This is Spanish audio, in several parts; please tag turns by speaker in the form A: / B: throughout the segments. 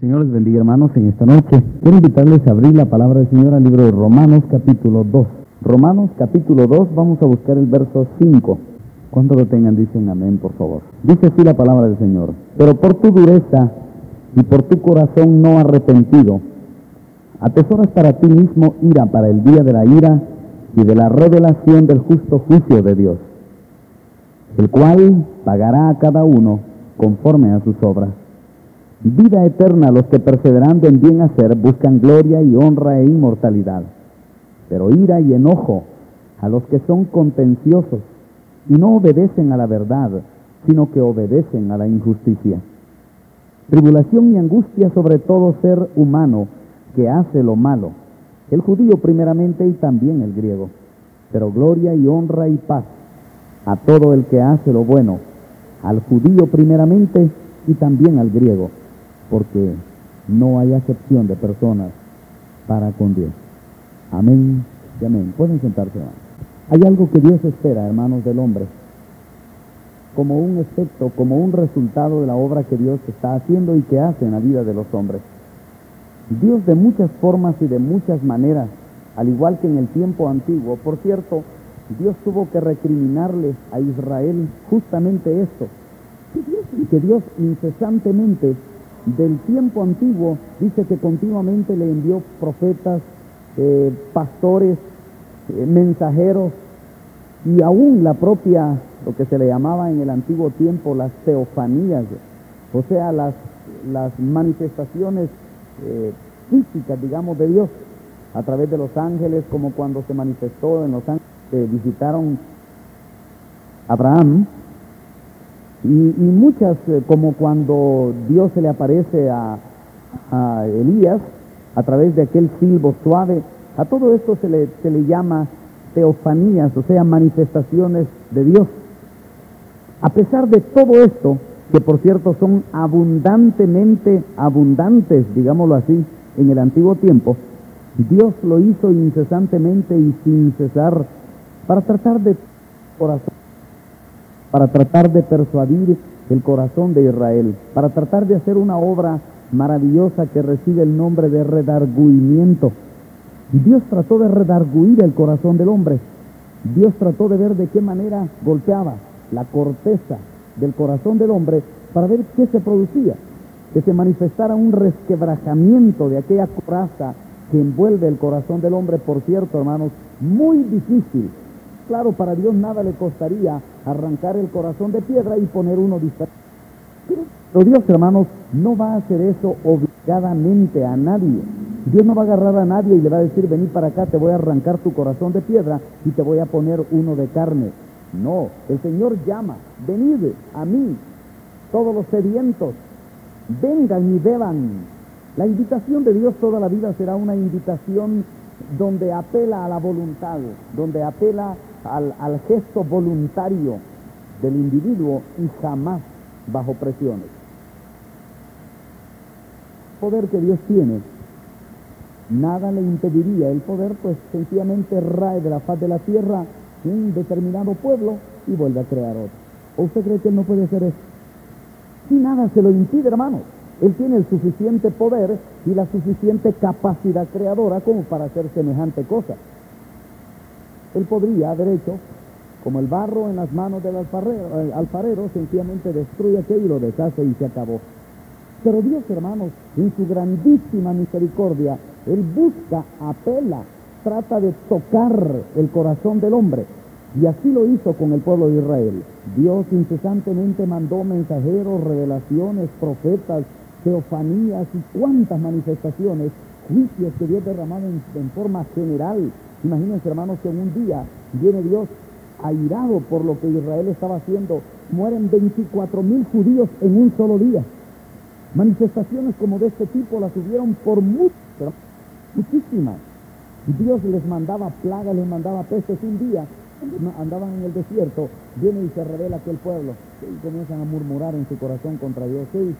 A: Señor les bendiga, hermanos, en esta noche. Quiero invitarles a abrir la palabra del Señor al libro de Romanos capítulo 2. Romanos capítulo 2, vamos a buscar el verso 5. Cuando lo tengan, dicen amén, por favor. Dice así la palabra del Señor: pero por tu dureza y por tu corazón no arrepentido, atesoras para ti mismo ira para el día de la ira y de la revelación del justo juicio de Dios, el cual pagará a cada uno conforme a sus obras. Vida eterna a los que perseverando en bien hacer buscan gloria y honra e inmortalidad, pero ira y enojo a los que son contenciosos y no obedecen a la verdad, sino que obedecen a la injusticia. Tribulación y angustia sobre todo ser humano que hace lo malo, el judío primeramente y también el griego, pero gloria y honra y paz a todo el que hace lo bueno, al judío primeramente y también al griego, porque no hay acepción de personas para con Dios. Amén y amén. Pueden sentarse, hermanos. Hay algo que Dios espera, hermanos, del hombre, como un efecto, como un resultado de la obra que Dios está haciendo y que hace en la vida de los hombres. Dios, de muchas formas y de muchas maneras, al igual que en el tiempo antiguo, por cierto, Dios tuvo que recriminarle a Israel justamente esto, que Dios incesantemente del tiempo antiguo dice que continuamente le envió profetas, pastores, mensajeros, y aún la propia, lo que se le llamaba en el antiguo tiempo las teofanías, o sea, las manifestaciones físicas, digamos, de Dios a través de los ángeles, como cuando se manifestó en los ángeles que visitaron a Abraham, y muchas, como cuando Dios se le aparece a Elías a través de aquel silbo suave. A todo esto se le llama teofanías, o sea, manifestaciones de Dios. A pesar de todo esto, que por cierto son abundantes, digámoslo así, en el antiguo tiempo, Dios lo hizo incesantemente y sin cesar para tratar de persuadir el corazón de Israel, para tratar de hacer una obra maravillosa que recibe el nombre de redargüimiento. Y Dios trató de redargüir el corazón del hombre. Dios trató de ver de qué manera golpeaba la corteza del corazón del hombre para ver qué se producía, que se manifestara un resquebrajamiento de aquella coraza que envuelve el corazón del hombre, por cierto, hermanos, muy difícil. Claro, para Dios nada le costaría arrancar el corazón de piedra y poner uno diferente. Pero Dios, hermanos, no va a hacer eso obligadamente a nadie. Dios no va a agarrar a nadie y le va a decir: vení para acá, te voy a arrancar tu corazón de piedra y te voy a poner uno de carne. No, el Señor llama: venid a mí, todos los sedientos, vengan y beban. La invitación de Dios toda la vida será una invitación donde apela a la voluntad, donde apela al gesto voluntario del individuo y jamás bajo presiones. El poder que Dios tiene, nada le impediría. El poder pues sencillamente rae de la faz de la tierra un determinado pueblo y vuelve a crear otro. ¿O usted cree que Él no puede hacer eso? Si nada se lo impide, hermano. Él tiene el suficiente poder y la suficiente capacidad creadora como para hacer semejante cosa. Él podría haber hecho como el barro en las manos del alfarero, sencillamente destruye aquello y lo deshace y se acabó. Pero Dios, hermanos, en su grandísima misericordia, Él busca, apela, trata de tocar el corazón del hombre. Y así lo hizo con el pueblo de Israel. Dios incesantemente mandó mensajeros, revelaciones, profetas, teofanías y cuántas manifestaciones, juicios que Dios derramaba en forma general. Imagínense, hermanos, que en un día viene Dios airado por lo que Israel estaba haciendo. Mueren 24,000 judíos en un solo día. Manifestaciones como de este tipo las hubieron por muchísimas. Dios les mandaba plagas, les mandaba pestes. Un día andaban en el desierto, viene y se revela aquel pueblo y comienzan a murmurar en su corazón contra Dios. Sí,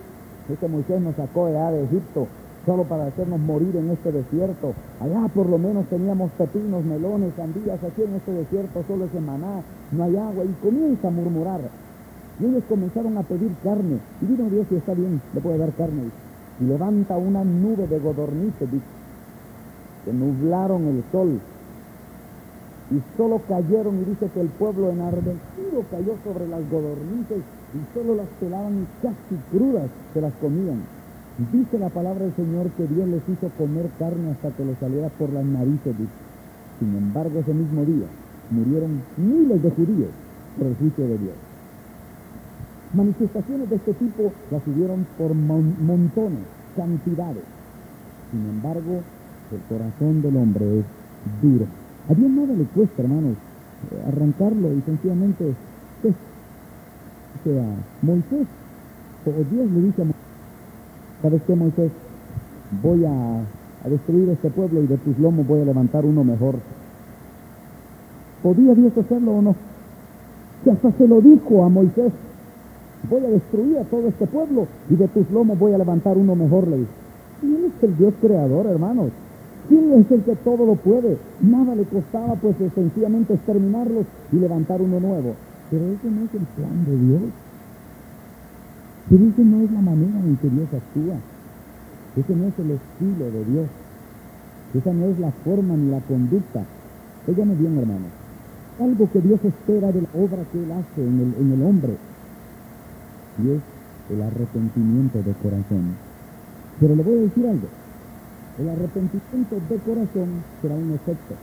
A: este Moisés nos sacó de Egipto solo para hacernos morir en este desierto. Allá por lo menos teníamos pepinos, melones, sandías. Aquí en este desierto solo es maná, no hay agua. Y comienza a murmurar. Y ellos comenzaron a pedir carne. Y vino Dios y está bien, le puede dar carne. y levanta una nube de codornices, dice, que nublaron el sol, y solo cayeron, y dice que el pueblo enardecido cayó sobre las codornices, y solo las pelaban y casi crudas se las comían. Dice la palabra del Señor que Dios les hizo comer carne hasta que les saliera por las narices, dice. Sin embargo, ese mismo día murieron miles de judíos por el juicio de Dios. Manifestaciones de este tipo las hubieron por montones, cantidades. Sin embargo, el corazón del hombre es duro. A Dios nada le cuesta, hermanos, arrancarlo y sencillamente, pues, o sea, Moisés, o Dios le dice a Moisés, ¿sabes qué, Moisés? Voy a destruir este pueblo y de tus lomos voy a levantar uno mejor. ¿Podía Dios hacerlo o no? Que hasta se lo dijo a Moisés, voy a destruir a todo este pueblo y de tus lomos voy a levantar uno mejor, le dijo. ¿Quién es el Dios creador, hermanos? ¿Quién es el que todo lo puede? Nada le costaba, pues, sencillamente exterminarlos y levantar uno nuevo. Pero ese no es el plan de Dios. Pero esa no es la manera en que Dios actúa. Ese no es el estilo de Dios. Esa no es la forma ni la conducta. Óigame bien, hermanos. Algo que Dios espera de la obra que Él hace en el hombre, y es el arrepentimiento de corazón. Pero le voy a decir algo. El arrepentimiento de corazón será un efecto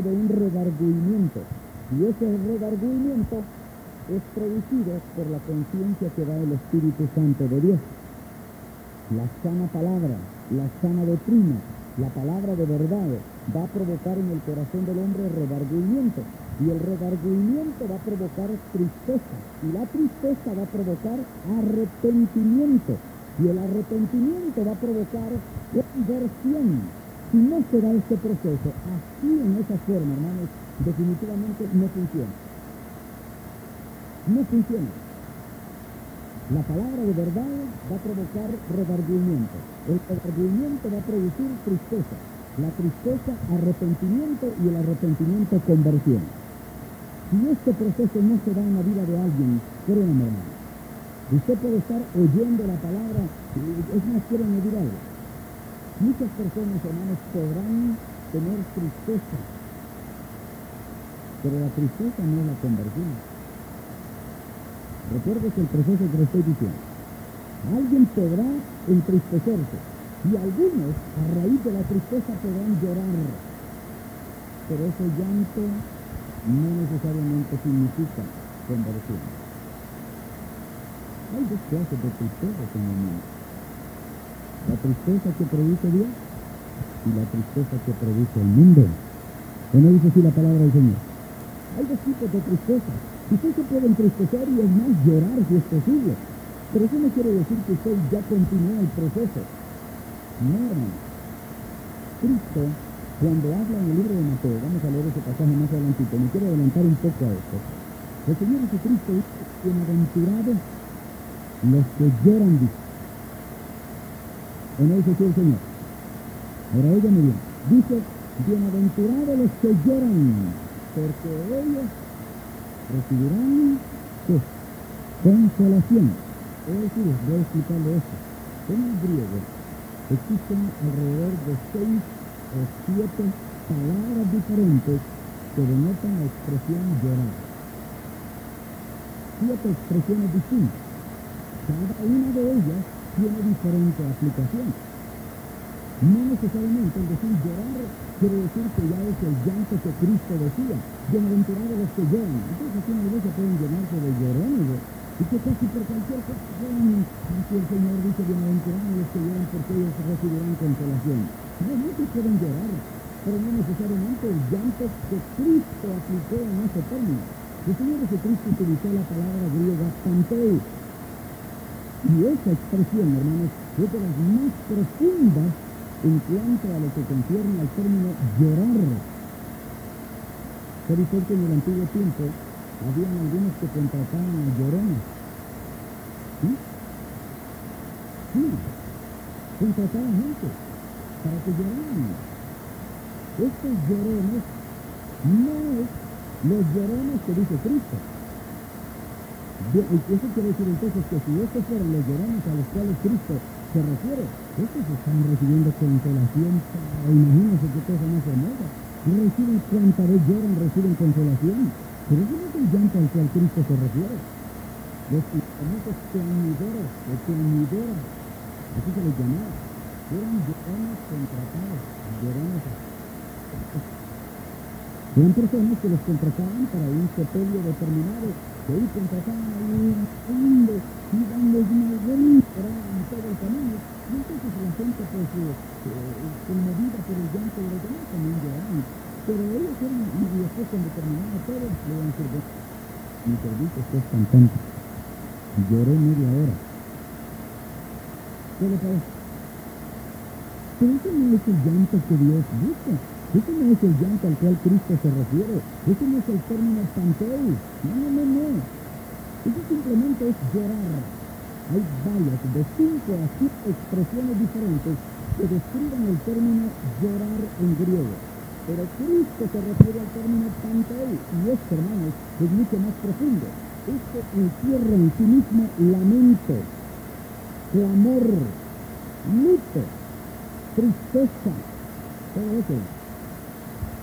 A: de un redargüimiento, y ese redargüimiento es producido por la conciencia que da el Espíritu Santo de Dios. La sana palabra, la sana doctrina, la palabra de verdad va a provocar en el corazón del hombre redargüimiento, y el redargüimiento va a provocar tristeza, y la tristeza va a provocar arrepentimiento, y el arrepentimiento va a provocar conversión. Si no se da este proceso así, en esa forma, hermanos, definitivamente no funciona. No funciona. La palabra de verdad va a provocar redargüimiento. El redargüimiento va a producir tristeza. La tristeza, arrepentimiento, y el arrepentimiento, conversión. Si este proceso no se da en la vida de alguien, créanme, hermano, usted puede estar oyendo la palabra, es más, quiero añadir algo. Muchas personas, hermanos, podrán tener tristeza, pero la tristeza no es la conversión. Recuerde que el proceso que le estoy diciendo. Alguien podrá entristecerse, y algunos, a raíz de la tristeza, podrán llorar, pero ese llanto no necesariamente significa conversión. Hay dos clases de tristeza en el mundo. La tristeza que produce Dios y la tristeza que produce el mundo. ¿O no dice así la palabra del Señor? Hay dos tipos de tristeza. Usted se puede entristecer y es más llorar si es posible. Pero eso no quiere decir que usted ya continúa el proceso. No, hermano. Cristo, cuando habla en el libro de Mateo, vamos a leer ese pasaje más adelantito, me quiero adelantar un poco a esto. El Señor Jesucristo dice, bienaventurados los que lloran, dice. ¿O no dice así el Señor? Ahora óigame bien. Dice, bienaventurados los que lloran, porque ellos recibirán, ¿qué? Consolación. Es decir, voy a explicarle esto. En el griego existen alrededor de 6 o 7 palabras diferentes que denotan la expresión llorar. 7 expresiones distintas. Cada una de ellas tiene diferente aplicación. No necesariamente el decir llorar quiere decir que ya es el llanto que Cristo decía. Bienaventurados los que lloran. Entonces aquí en la iglesia pueden llenarse de llorones, y que casi por cualquier cosa lloran. Así el Señor dice, bienaventurados los que lloran, porque ellos recibirán consolación. Realmente pueden llorar, pero no necesariamente el llanto que Cristo aplicó en ese término. El Señor Jesucristo utilizó la palabra griega panteu. Y esa expresión, hermanos, es de las más profundas en cuanto a lo que concierne al término llorar. Se dice que en el antiguo tiempo habían algunos que contrataban a llorones. ¿Sí? Sí. Contrataban gente para que lloraran. Estos llorones no es los llorones que dice Cristo. Eso quiere decir entonces que si estos fueron los llorones a los cuales Cristo
B: se refiere. Estos están recibiendo consolación para, imagínense qué cosa más hermosa. Reciben cuanta vez lloran, reciben consolación. Pero eso no es el llanto al cual Cristo se refiere. Los famosos plañideros o plañideras, así se les llamaba, eran llorones contratados, llorones. Eran personas que los contrataban para un sepelio determinado, que ahí contrataban a un fondo, dándoles una buena en todo el camino. Y entonces la gente, pues, conmovida por el llanto de los demás, también lloraban. Pero ellos eran, y después cuando terminaba todo, le iban a decir, mi servicio es cantante. Lloré media hora. ¿Qué le parece? Pero ese no es el llanto que Dios busca. Ese no es el llanto al cual Cristo se refiere. Ese no es el término panteu. No. Eso simplemente es llorar. Hay varias, de 5 a 7 expresiones diferentes que describen el término llorar en griego. Pero Cristo se refiere al término panteu. Y esto, hermanos, es mucho más profundo. Esto encierra en sí mismo lamento, clamor, luto, tristeza, todo eso.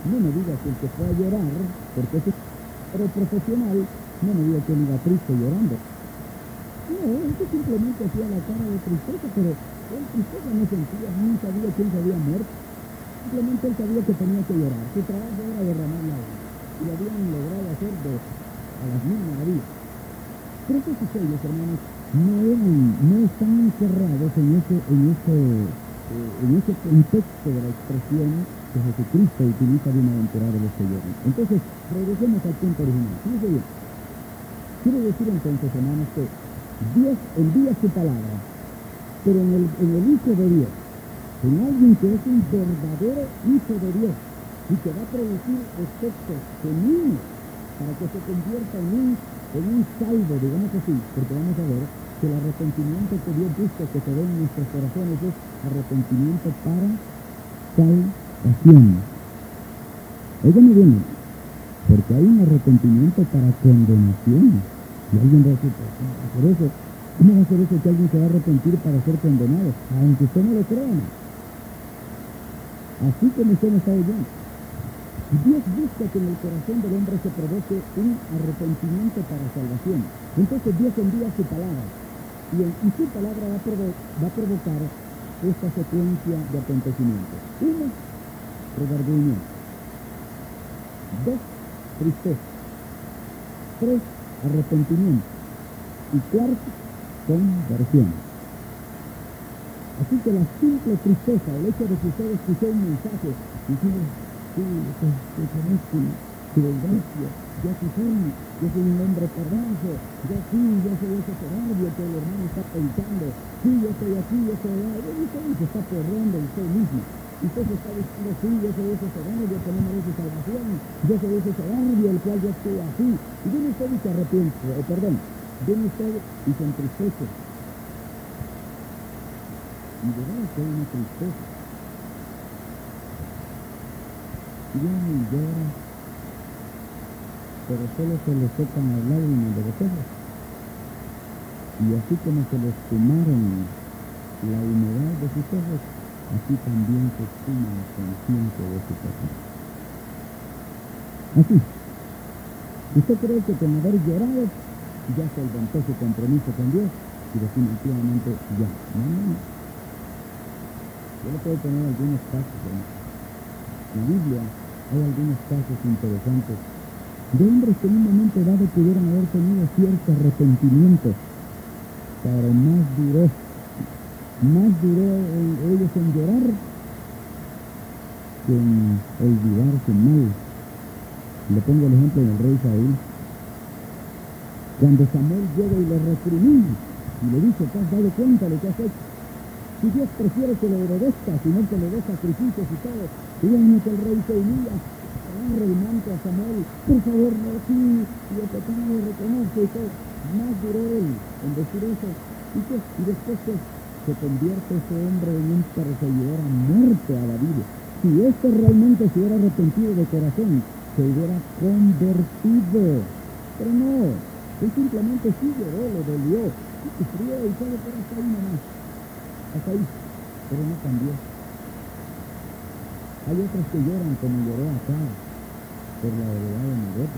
B: No me digas que el que fue a llorar, porque ese es profesional, no me digas que él iba triste llorando. No, él simplemente hacía la cara de tristeza, pero él tristeza no sentía, ni sabía quién se había muerto. Simplemente él sabía que tenía que llorar. Su trabajo era derramar lágrimas. Y lo habían logrado hacer a las 1000 maravillas. Pero esos sellos, hermanos, no están encerrados en ese contexto de la expresión que Jesucristo utiliza bienaventurado los que lloran. Entonces, regresemos al punto original. Fíjense bien. Quiere decir entonces, hermanos, que Dios envía su palabra, pero en el Hijo de Dios, en alguien que es un verdadero Hijo de Dios y que va a producir efectos genuinos para que se convierta en un salvo, digamos así, porque vamos a ver que el arrepentimiento que Dios busca que se dé en nuestros corazones es arrepentimiento para salvación. Óigame bien, porque hay un arrepentimiento para condenación. Y alguien va a decir, ¿cómo va a hacer eso? ¿Cómo va a hacer eso que alguien se va a arrepentir para ser condenado? Aunque usted no lo crea, ¿no? Así como usted me está oyendo. Dios busca que en el corazón del hombre se provoque un arrepentimiento para salvación. Entonces Dios envía su palabra. Y su palabra va a provocar esta secuencia de acontecimientos. 1, redargüimiento. 2, tristeza. 3, arrepentimiento. Y 4, conversión. Así que la simple tristeza, el hecho de que usted escuchó un mensaje diciendo, sí, te conozco, tu desgracia, yo soy un hombre perverso, yo soy ese soberbio que el hermano está pensando, sí, yo estoy aquí, yo estoy allá, y usted se está perdiendo usted mismo. Y usted se está diciendo, sí, yo soy ese soberbio que no merece salvación, yo soy ese soberbio el cual yo estoy así. Y viene usted y se arrepiente, viene usted y se entristece. Y de verdad que hay una tristeza. Viene y llora, pero solo se le secan las lágrimas de los ojos. Y así como se le esfumaron la humedad de sus ojos, así también se espuma la conciencia de su persona. Así. ¿Usted cree que con haber llorado ya solventó su compromiso con Dios? Y definitivamente ya. No. Yo le puedo poner algunos casos. En la Biblia hay algunos casos interesantes de hombres que en un momento dado pudieron haber tenido cierto arrepentimiento, pero más duró ellos en llorar que en olvidarse mal. Le pongo el ejemplo del rey Saúl. Cuando Samuel llega y le recrimina y le dice, ¿te has dado cuenta de lo que has hecho? Si Dios prefiere que le obedezca, si no que le dé sacrificios y todo, díganme que el rey se humilla, agarra el manto a Samuel, por favor, no, sí, yo pecado, reconozco y todo. Más duró él en decir eso. Y después se convierte ese hombre en un perseguidor a muerte a David. Si este realmente se hubiera arrepentido de corazón, se hubiera convertido. Pero no, él simplemente sí lloró, le dolió, y sufrió y todo por hasta ahí nomás. hasta ahí, pero no cambió. Hay otros que lloran como lloró acá por la heredad de Nabot.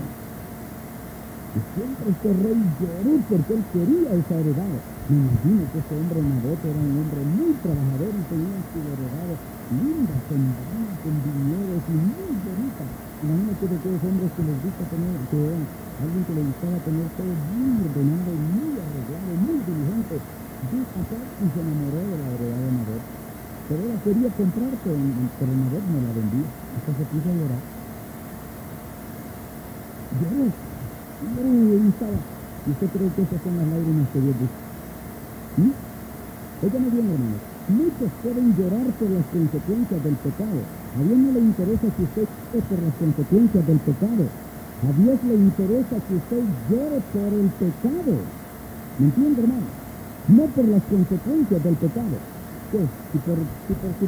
B: Y siempre este rey lloró porque él quería esa heredad. Me imagino que ese hombre Nabot era un hombre muy trabajador y tenía su heredad linda, sembrada, con viñedos y muy bonita. Imagínate de aquellos hombres que les gusta tener, que era alguien que le gustaba tener todo muy ordenado, muy arreglado, muy diligente. Yo acá y se enamoró de la heredad de Nabot. Pero ella quería comprar, pero Nabot no la vendía. Hasta se puso a llorar. Lloró. Y estaba. ¿Y usted cree que esas son las lágrimas que Dios dice? Óigame bien, hermanos. Muchos pueden llorar por las consecuencias del pecado. A Dios no le interesa que usted llore por las consecuencias del pecado. A Dios le interesa que usted llore por el pecado. ¿Me entiende, hermano? No por las consecuencias del pecado. Pues, si por su pecado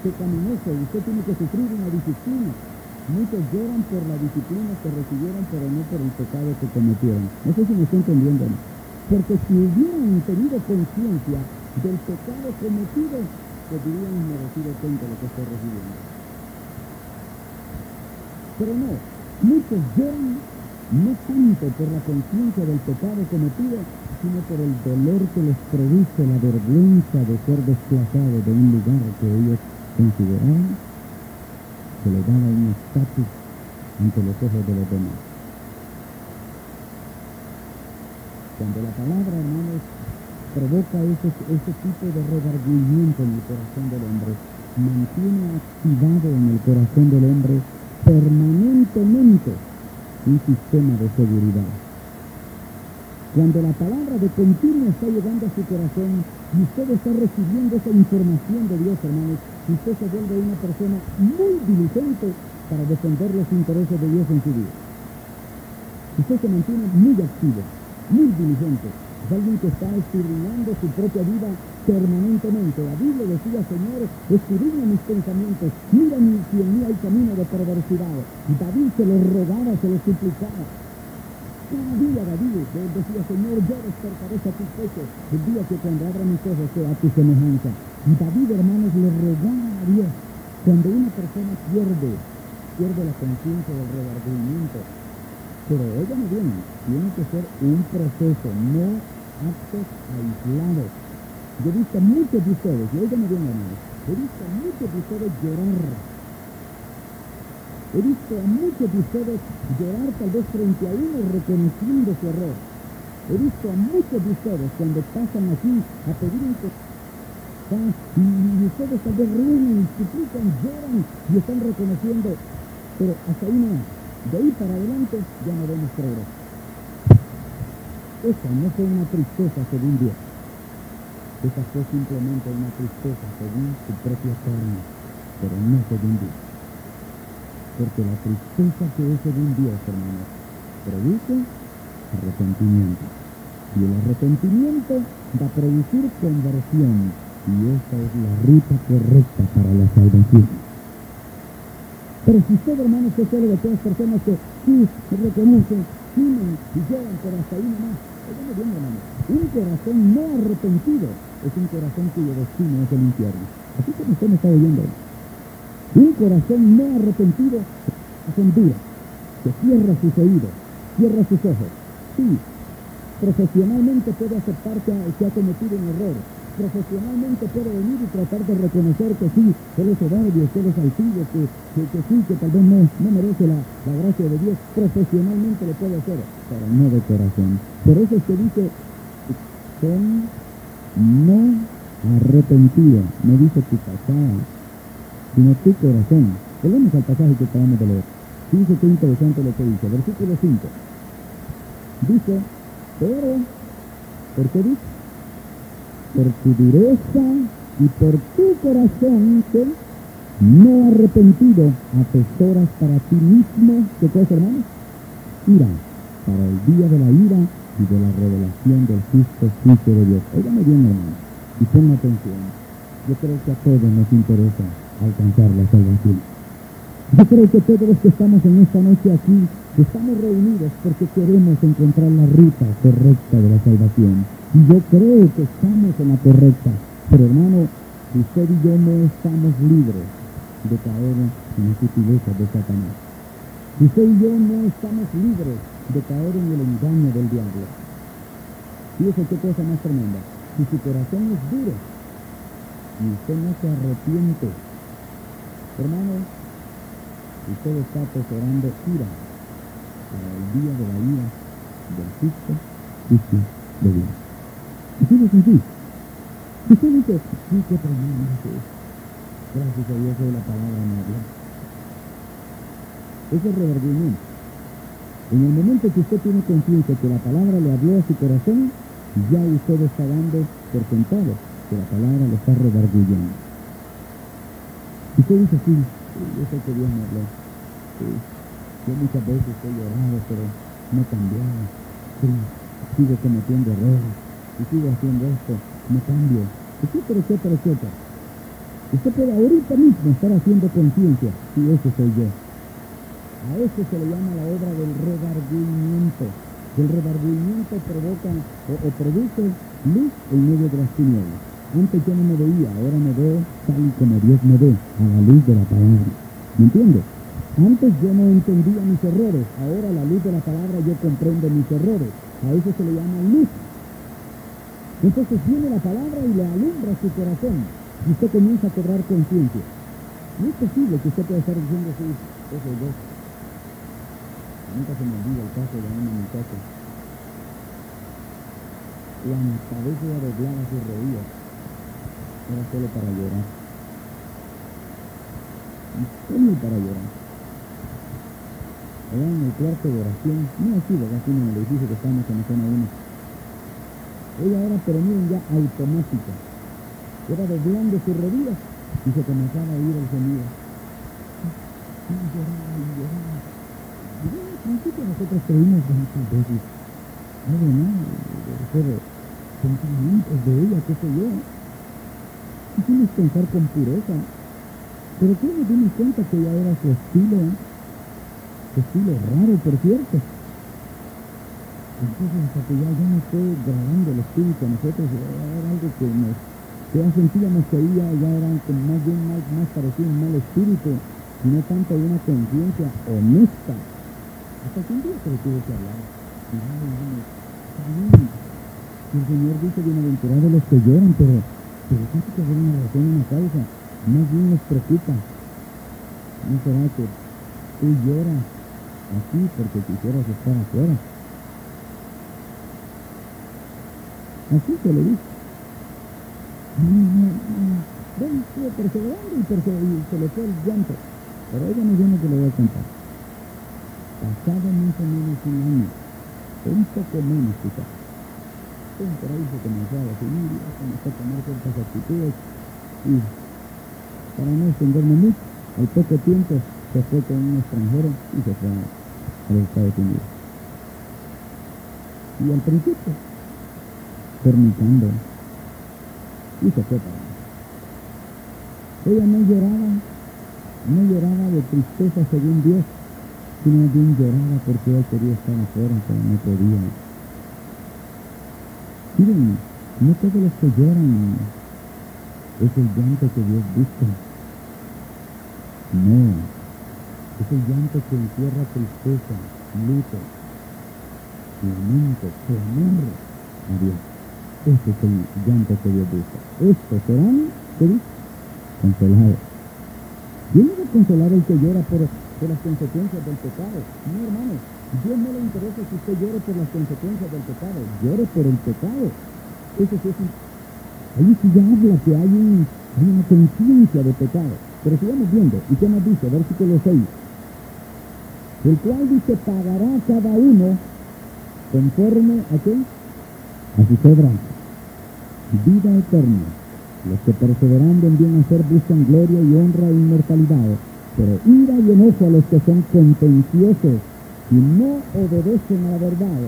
B: pecaminoso usted tiene que sufrir una disciplina. Muchos lloran por la disciplina que recibieron, pero no por el pecado que cometieron. No sé si me está entendiendo, ¿no? Porque si hubieran tenido conciencia del pecado cometido, pues hubieran merecido cuenta de lo que estoy recibiendo. Pero no, muchos lloran no tanto por la conciencia del pecado cometido, sino por el dolor que les produce la vergüenza de ser desplazados de un lugar que ellos consideraban que les daba un estatus ante los ojos de los demás. Cuando la palabra, hermanos, provoca ese tipo de redargüimiento en el corazón del hombre, mantiene activado en el corazón del hombre permanentemente un sistema de seguridad. Cuando la palabra de continuo está llegando a su corazón y usted está recibiendo esa información de Dios, hermanos, usted se vuelve una persona muy diligente para defender los intereses de Dios en su vida. Usted se mantiene muy activo, muy diligente. Es alguien que está escudriñando su propia vida permanentemente. La Biblia decía, Señor, escudriña mis pensamientos, mira si en mí hay camino de perversidad. Y David se lo rogaba, se lo suplicaba. Cada día David decía, Señor, yo despertaré satisfecho el día que cuando abra mis ojos sea tu semejanza. Y David, hermanos, le rogaba a Dios. Cuando una persona pierde la conciencia del redargüimiento, pero óigame bien, tiene que ser un proceso, no actos aislados. Yo he visto a muchos de ustedes, y óigame bien, hermanos, he visto a muchos de ustedes llorar. He visto a muchos de ustedes llorar tal vez frente a uno reconociendo su error. He visto a muchos de ustedes cuando pasan aquí a pedir un y ustedes tal vez ruegan, suplican, lloran y están reconociendo, pero hasta ahí no. De ahí para adelante ya no vemos progreso. Esa no fue una tristeza según Dios. Esa fue simplemente una tristeza según su propia carne, pero no según Dios. Porque la tristeza que es según Dios, hermanos, produce arrepentimiento. Y el arrepentimiento va a producir conversión. Y esa es la ruta correcta para la salvación. Pero si usted, hermanos, es uno de aquellas personas que sí reconocen, gimen y lloran, pero hasta ahí nomás, óigame bien, hermanos, un corazón no arrepentido es un corazón cuyo destino es el infierno. Así como usted me está oyendo. Un corazón no arrepentido es un duro, que cierra sus oídos, cierra sus ojos. Sí, profesionalmente puede aceptar que ha cometido un error. Profesionalmente puede venir y tratar de reconocer que sí, él es soberbio, que él es altivo, que sí, que tal vez no merece la gracia de Dios. Profesionalmente lo puede hacer, pero no de corazón. Por eso es que dice, son no arrepentidos, no dice tu pasada, sino tu corazón. Volvemos al pasaje que acabamos de leer. Fíjense qué interesante lo que dice. Versículo 5. Dice, pero, ¿por qué dice? Por tu dureza y por tu corazón que no arrepentido atesoras para ti mismo, ¿qué cosa, hermanos? Ira, para el día de la ira y de la revelación del justo juicio de Dios. Óigame bien, hermanos, y ponga atención. Yo creo que a todos nos interesa alcanzar la salvación. Yo creo que todos los que estamos en esta noche aquí, estamos reunidos porque queremos encontrar la ruta correcta de la salvación. Y yo creo que estamos en la correcta. Pero hermano, usted y yo no estamos libres de caer en las sutilezas de Satanás. Usted y yo no estamos libres de caer en el engaño del diablo. Fíjese qué cosa más tremenda. Si su corazón es duro y usted no se arrepiente, hermano, usted está atesorando ira para el día de la ira del justo de Dios. Así de sencillo. Usted dice, sí, qué tremendo es. Gracias a Dios hoy la palabra me habló. Ese es redargüimiento. En el momento que usted tiene conciencia que la palabra le habló a su corazón, ya usted está dando por sentado que la palabra le está redarguyendo. Y usted dice, sí, yo sé que Dios me habló. Sí, yo muchas veces he llorado, pero no he cambiado. Sí, sigo cometiendo errores. Y sigo haciendo esto, no cambio. Etcétera, etcétera, etcétera. Usted puede ahorita mismo estar haciendo conciencia, sí, ese soy yo. A eso se le llama la obra del redargüimiento. El redargüimiento provoca o produce luz en medio de las tinieblas. Antes yo no me veía, ahora me veo tal y como Dios me ve, a la luz de la palabra. ¿Me entiendes? Antes yo no entendía mis errores, ahora a la luz de la palabra yo comprendo mis errores. A eso se le llama luz. Entonces viene la palabra y le alumbra su corazón y usted comienza a cobrar conciencia. No es posible que usted pueda estar diciendo así, eso es Dios. Nunca se me olvida el caso de una muchacha. Cuántas veces ella doblaba sus rodillas, era solo para llorar. Y solo para llorar. Allá en el cuarto de oración, no así, ¿verdad? Sino en el edificio que estamos en la zona 1. Ella era, pero miren, ya automática. Era doblando sus rodillas y se comenzaba a oír el sonido. Y lloraba y lloraba. Y bueno, al principio nosotros creímos muchas veces, algo más, debe ser sentimientos de ella, qué sé yo. Quisimos pensar con pureza, pero ¿qué nos dimos cuenta que ya era su estilo raro, por cierto? Entonces, hasta que ya no estoy grabando el espíritu a nosotros, era algo que ya sentíamos que ahí ya era más bien más parecido un mal espíritu, y no tanto una conciencia honesta. Hasta que un día se le tuvo que hablar. Y está bien. Y el Señor dice, bienaventurados los que lloran, pero tiene que haber una razón, una causa. Más bien les preocupa. No será que tú lloras aquí porque quisieras estar afuera. Así se le dice. Bueno, estuvo perseverando y se le fue el llanto. Pero ella no viene que le voy a contar. Pasado más o menos un año, un poco menos quizás. Por ahí se comenzó a definir, comenzó a tomar ciertas actitudes y para no extenderme mucho, al poco tiempo se fue con un extranjero y se fue a los Estados Unidos. Y al principio, fornicando, y se fue para allá. Ella no lloraba de tristeza según Dios, sino bien lloraba porque él quería estar afuera, pero no podía. Miren, no todos los que lloran es el llanto que Dios busca. No, es el llanto que encierra tristeza, luto, lamento, clamor a Dios. Ese es el llanto que Dios busca. Estos serán, ¿qué dice? Consolados. ¿Quién no va a consolar el que llora por las consecuencias del pecado? No, hermano. Dios no le interesa que usted llore por las consecuencias del pecado. Llore por el pecado. Eso sí es ahí sí ya habla que hay una conciencia de pecado. Pero sigamos viendo. ¿Y qué más dice? Versículo 6. El cual dice, pagará cada uno conforme a qué? A sus obras. Vida eterna. Los que perseverando en bien hacer buscan gloria y honra e inmortalidad, pero ira y enojo a los que son contenciosos y no obedecen a la verdad,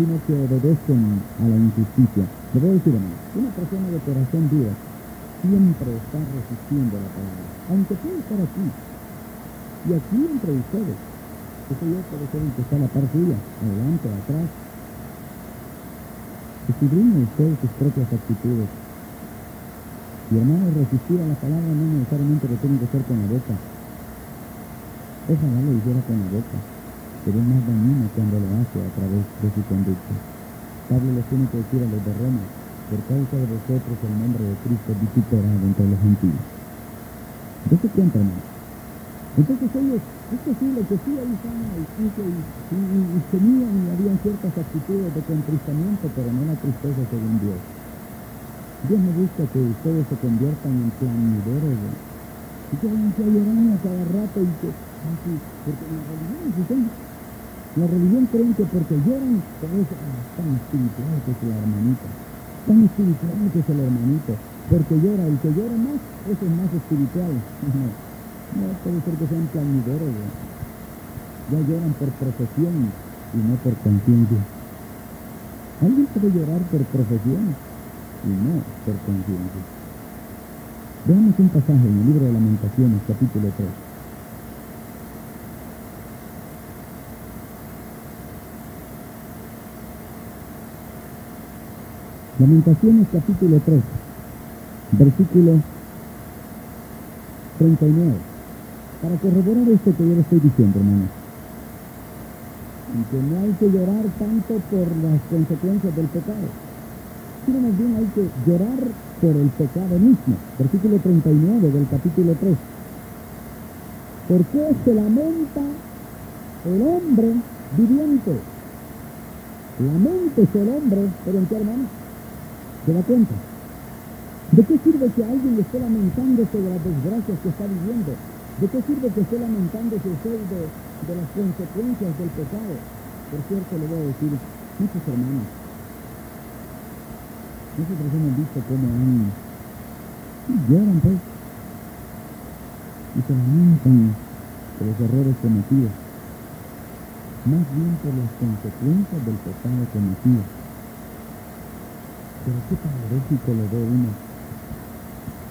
B: sino que obedecen a la injusticia. Le voy a decir, hermano, una persona de corazón duro siempre está resistiendo la palabra, aunque puede estar aquí, y aquí entre ustedes, eso yo puede ser el que está a la par suya, adelante, atrás. Escudriñe usted sus propias actitudes. Y hermanos, resistir a la palabra no necesariamente lo tiene que hacer con la boca. Ojalá lo hiciera con la boca, pero es más dañino cuando lo hace a través de su conducta. Pablo les tiene que decir a los de Roma: por causa de vosotros el nombre de Cristo es vituperado entre los gentiles. ¿De qué cuenta, hermano? Entonces ellos, es posible que sí ahí estaban y tenían y habían ciertas actitudes de contristamiento, pero no la tristeza según Dios. Dios no busca que ustedes se conviertan en plañideros, y que vayan a llorar a cada rato y que, así, porque la religión creen que porque lloran, por eso tan espiritual que es la hermanita, tan espiritual que es el hermanito, porque llora, el que llora más, eso es más espiritual. No puede ser que sean plañideros, ya lloran por profesión y no por conciencia. Alguien puede llorar por profesión y no por conciencia. Veamos un pasaje en el libro de Lamentaciones, capítulo 3. Lamentaciones, capítulo 3, versículo 39. Para corroborar esto que yo le estoy diciendo, hermanos. Y que no hay que llorar tanto por las consecuencias del pecado, sino más bien hay que llorar por el pecado mismo. Versículo 39 del capítulo 3. ¿Por qué se lamenta el hombre viviente? Laméntese el hombre, pero ¿en qué, hermano? ¿Se da cuenta? ¿De qué sirve que alguien esté lamentándose de las desgracias que está viviendo? ¿De qué sirve que esté lamentándose usted de las consecuencias del pecado? Por cierto, le voy a decir, muchos hermanos, nosotros hemos visto cómo lloran, pues, y se lamentan por los errores cometidos, más bien por las consecuencias del pecado cometido. Pero qué paradójico lo ve uno,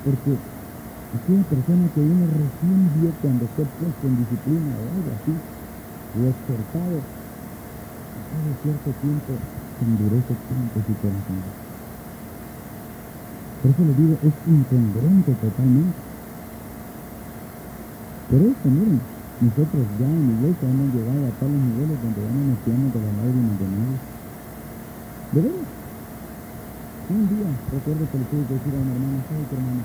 B: porque aquella persona que uno recién vio cuando fue puesto en disciplina o algo así, o exhortado, después de cierto tiempo se endurece tanto su corazón. Por eso le digo, es incongruente totalmente. Por eso, miren, nosotros ya en la iglesia hemos llegado a tales niveles donde ya no nos fiamos de las lágrimas de nadie. ¿De veras? Un día recuerdo que le tuve que decir a una hermana: ¿sabes, hermana?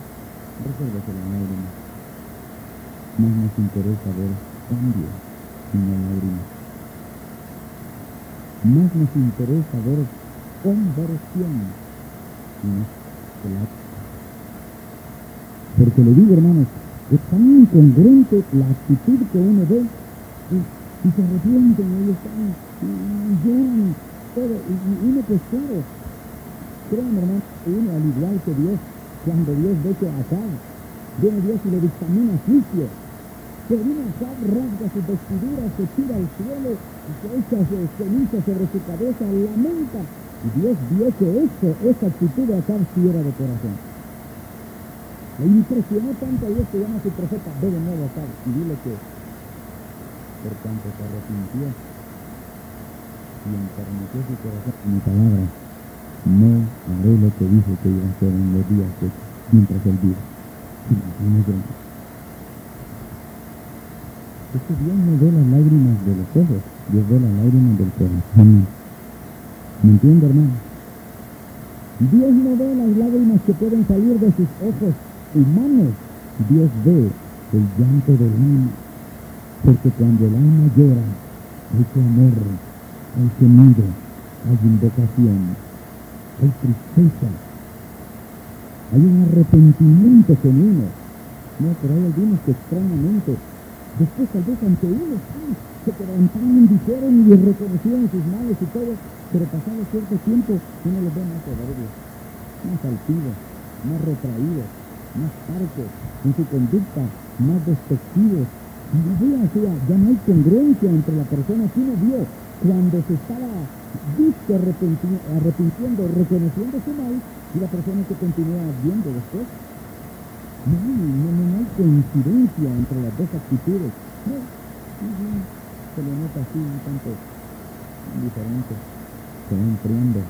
B: Resérvese las lágrimas. Más nos interesa ver cambio en las lágrimas. Más nos interesa ver conversión y no el acto. Porque le digo, hermanos, es tan incongruente la actitud que uno ve y se arrepienten, ellos están y lloran todo, y uno, pues claro, créanme, hermano, uno al igual que Dios, cuando Dios ve que Acab, viene Dios y le dictamina juicio, que viene Acab, rasga sus vestiduras, se tira al suelo y se echa ceniza sobre su cabeza, lamenta, y Dios vio que esa actitud de Acab sí era de corazón. Le impresionó tanto a Dios que llama a su profeta: ve de nuevo Acab y dile que por tanto se arrepintió y enterneció su corazón en mi palabra, no haré lo que dijo que iba a hacer en los días mientras él vive. Es que Dios no ve las lágrimas de los ojos, Dios ve las lágrimas del corazón. ¿Me entiende, hermano? Dios no ve las lágrimas que pueden salir de sus ojos humanos. Dios ve el llanto del alma. Porque cuando el alma llora, hay clamor, hay gemido, hay invocación, hay tristeza, hay un arrepentimiento genuino. No, pero hay algunos que extrañamente, después tal vez ante uno, se quebrantaron, dijeron y reconocieron sus males y todo, pero pasado cierto tiempo uno los ve más soberbios, más altivos, más retraídos, más parcos en su conducta, más despectivos. Ya no hay congruencia entre la persona que uno vio cuando se estaba arrepintiendo, reconociendo su mal, y la persona que continúa viendo después. No hay coincidencia entre las dos actitudes. No, se le nota así un tanto diferente, se va enfriando.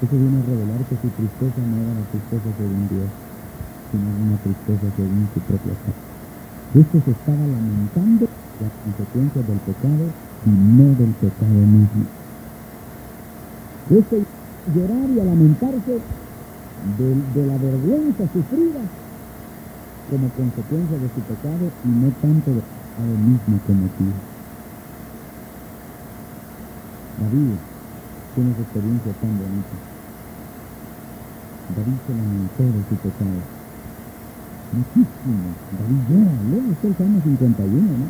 B: Eso viene a revelar que su tristeza no era la tristeza según Dios, sino una tristeza según su propia fe. Este se estaba lamentando las consecuencias del pecado y no del pecado mismo. Este llorar y a lamentarse de la vergüenza sufrida como consecuencia de su pecado y no tanto del pecado mismo cometido. David tiene esa experiencia tan bonita. David se lamentó de su pecado. Muchísimo. David llora. Luego está el Salmo 51, ¿no?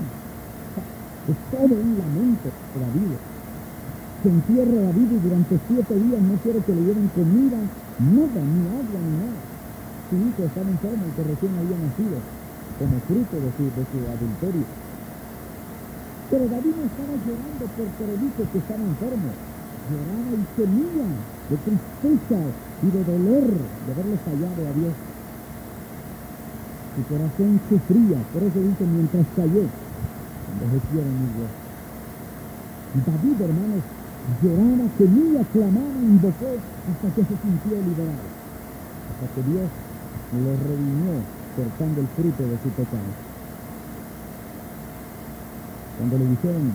B: Es todo un lamento de David. Se encierra David y durante 7 días no quiere que le lleven comida, nada, ni agua, ni nada. Su hijo estaba enfermo, el que recién había nacido, como fruto de su adulterio. Pero David no estaba llorando porque le dijo que estaba enfermo. Lloraba y gemía de tristeza y de dolor de haberle fallado a Dios. Su corazón sufría, por eso dice, mientras callé, envejecieron mis huesos. David, hermanos, lloraba, gemía, clamaba, invocó hasta que se sintió liberado. Hasta que Dios lo redimió cortando el fruto de su pecado. Cuando le dijeron,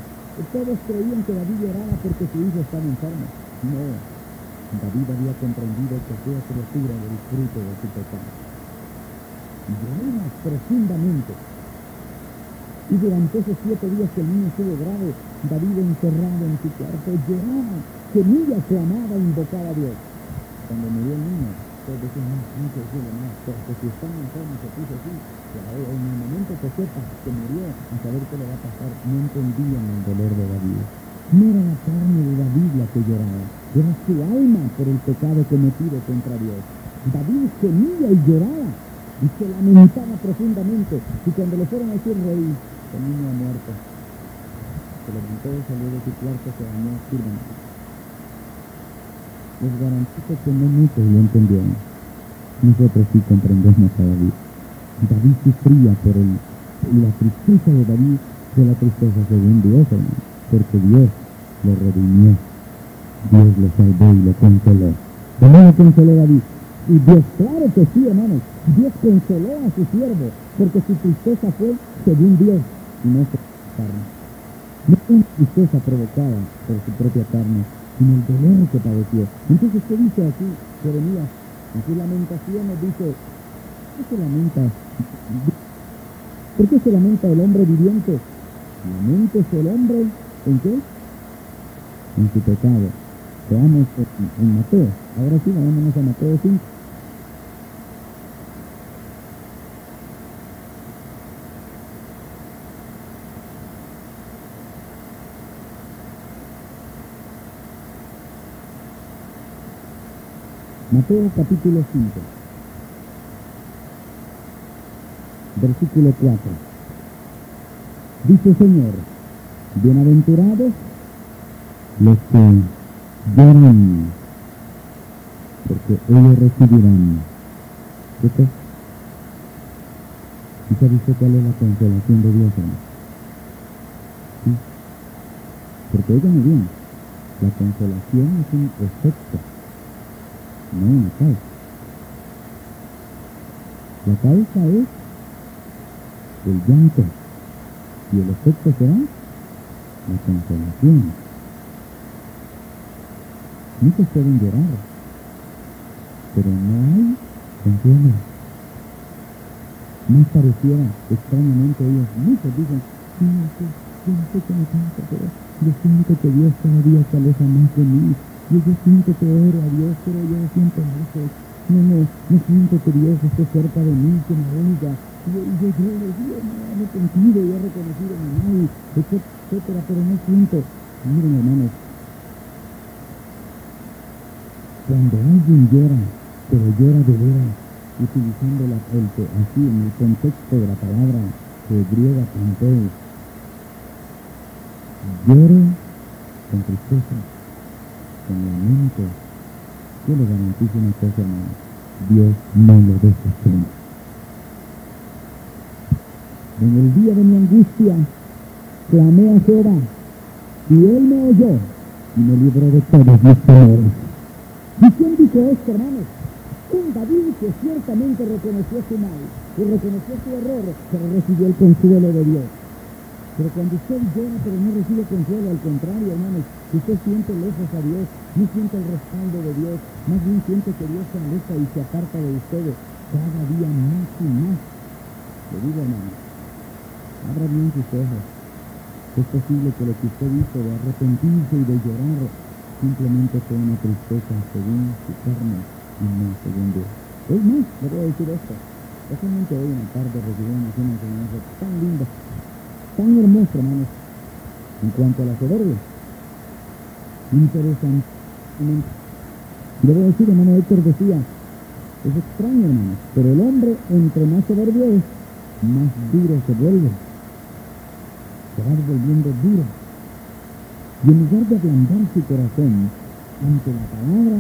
B: todos creían que David lloraba porque su hijo estaba enfermo. No, David había comprendido que aquella criatura del fruto de su pecado. Lloraba profundamente. Y durante esos 7 días que el niño estuvo grave, David encerrado en su cuarto lloraba, gemía, clamaba, invocaba a Dios. Cuando murió el niño, todos decían, no se decirle más, porque si están enfermos se puso así. En el momento que sepa que murió, a saber qué le va a pasar, no entendían el dolor de David. No era la carne de David la que lloraba, era su alma por el pecado cometido contra Dios. David gemía y lloraba, y se lamentaba profundamente, y cuando le fueron a decir, rey, el niño ha muerto, se levantó, salió de su cuarto, se bañó, sírvanme. Les garantizo que no muchos lo entendieron. Nosotros sí comprendemos a David. David sufría por la tristeza de David, de la tristeza según Dios, hermano, porque Dios lo redimió, Dios lo salvó y lo consoló. ¿Cómo lo consoló David? Y Dios, claro que sí, hermanos, Dios consoló a su siervo, porque su tristeza fue según Dios y no por su carne. No fue una tristeza provocada por su propia carne, sino el dolor que padeció. Entonces, ¿qué dice aquí Jeremías? En sus lamentaciones dice, ¿por qué se lamenta el hombre viviente? ¿Laméntese el hombre en qué? En su pecado. Veamos en Mateo. Ahora sí, vámonos a Mateo 5. Mateo capítulo 5. Versículo 4. Dice Señor, bienaventurados los que lloran, porque ellos recibirán. ¿Qué cosa? ¿Y sabe usted cuál es la consolación de Dios, hermano? ¿Sí? Porque oigan bien, la consolación es un efecto, no una causa. La causa es el llanto y el efecto será la consolación. Muchos pueden llorar, pero no hay consuelo. Más pareciera, extrañamente ellos, muchos dicen, yo no sé qué me pasa, pero yo siento que Dios cada día se aleja más de mí. Yo siento que oro a Dios, pero yo siento lejos. No siento que Dios esté cerca de mí, que me oiga. Yo Dios me ha arrepentido y he reconocido mi mal, etcétera, pero no siento. Miren, hermanos, cuando alguien llora, pero llora de veras, utilizando así en el contexto de la palabra griega panteo, lloro con tristeza, con lamento. Yo le garantizo una cosa, hermano, Dios no lo deja solo. En el día de mi angustia, clamé a Jehová, y Él me oyó, y me libró de todos mis temores. ¿Y quién dijo esto, hermanos? Un David que ciertamente reconoció su mal y reconoció su error, pero recibió el consuelo de Dios. Pero cuando usted llora pero no recibe consuelo, al contrario, hermanos, usted siente lejos a Dios, no siente el respaldo de Dios, más bien siente que Dios se aleja y se aparta de ustedes cada día más y más. Le digo, hermanos, abra bien sus ojos. Es posible que lo que usted hizo de arrepentirse y de llorar simplemente fue una tristeza según su carne y no según Dios. Es más, le voy a decir esto. Especialmente hoy en la tarde recibimos una enseñanza tan linda, tan hermosa, hermanos, en cuanto a la soberbia. Interesantemente. Le voy a decir, hermano Héctor decía, es extraño, hermanos, pero el hombre entre más soberbio es, más duro se vuelve. Se va volviendo duro. Y en lugar de ablandar su corazón ante la palabra,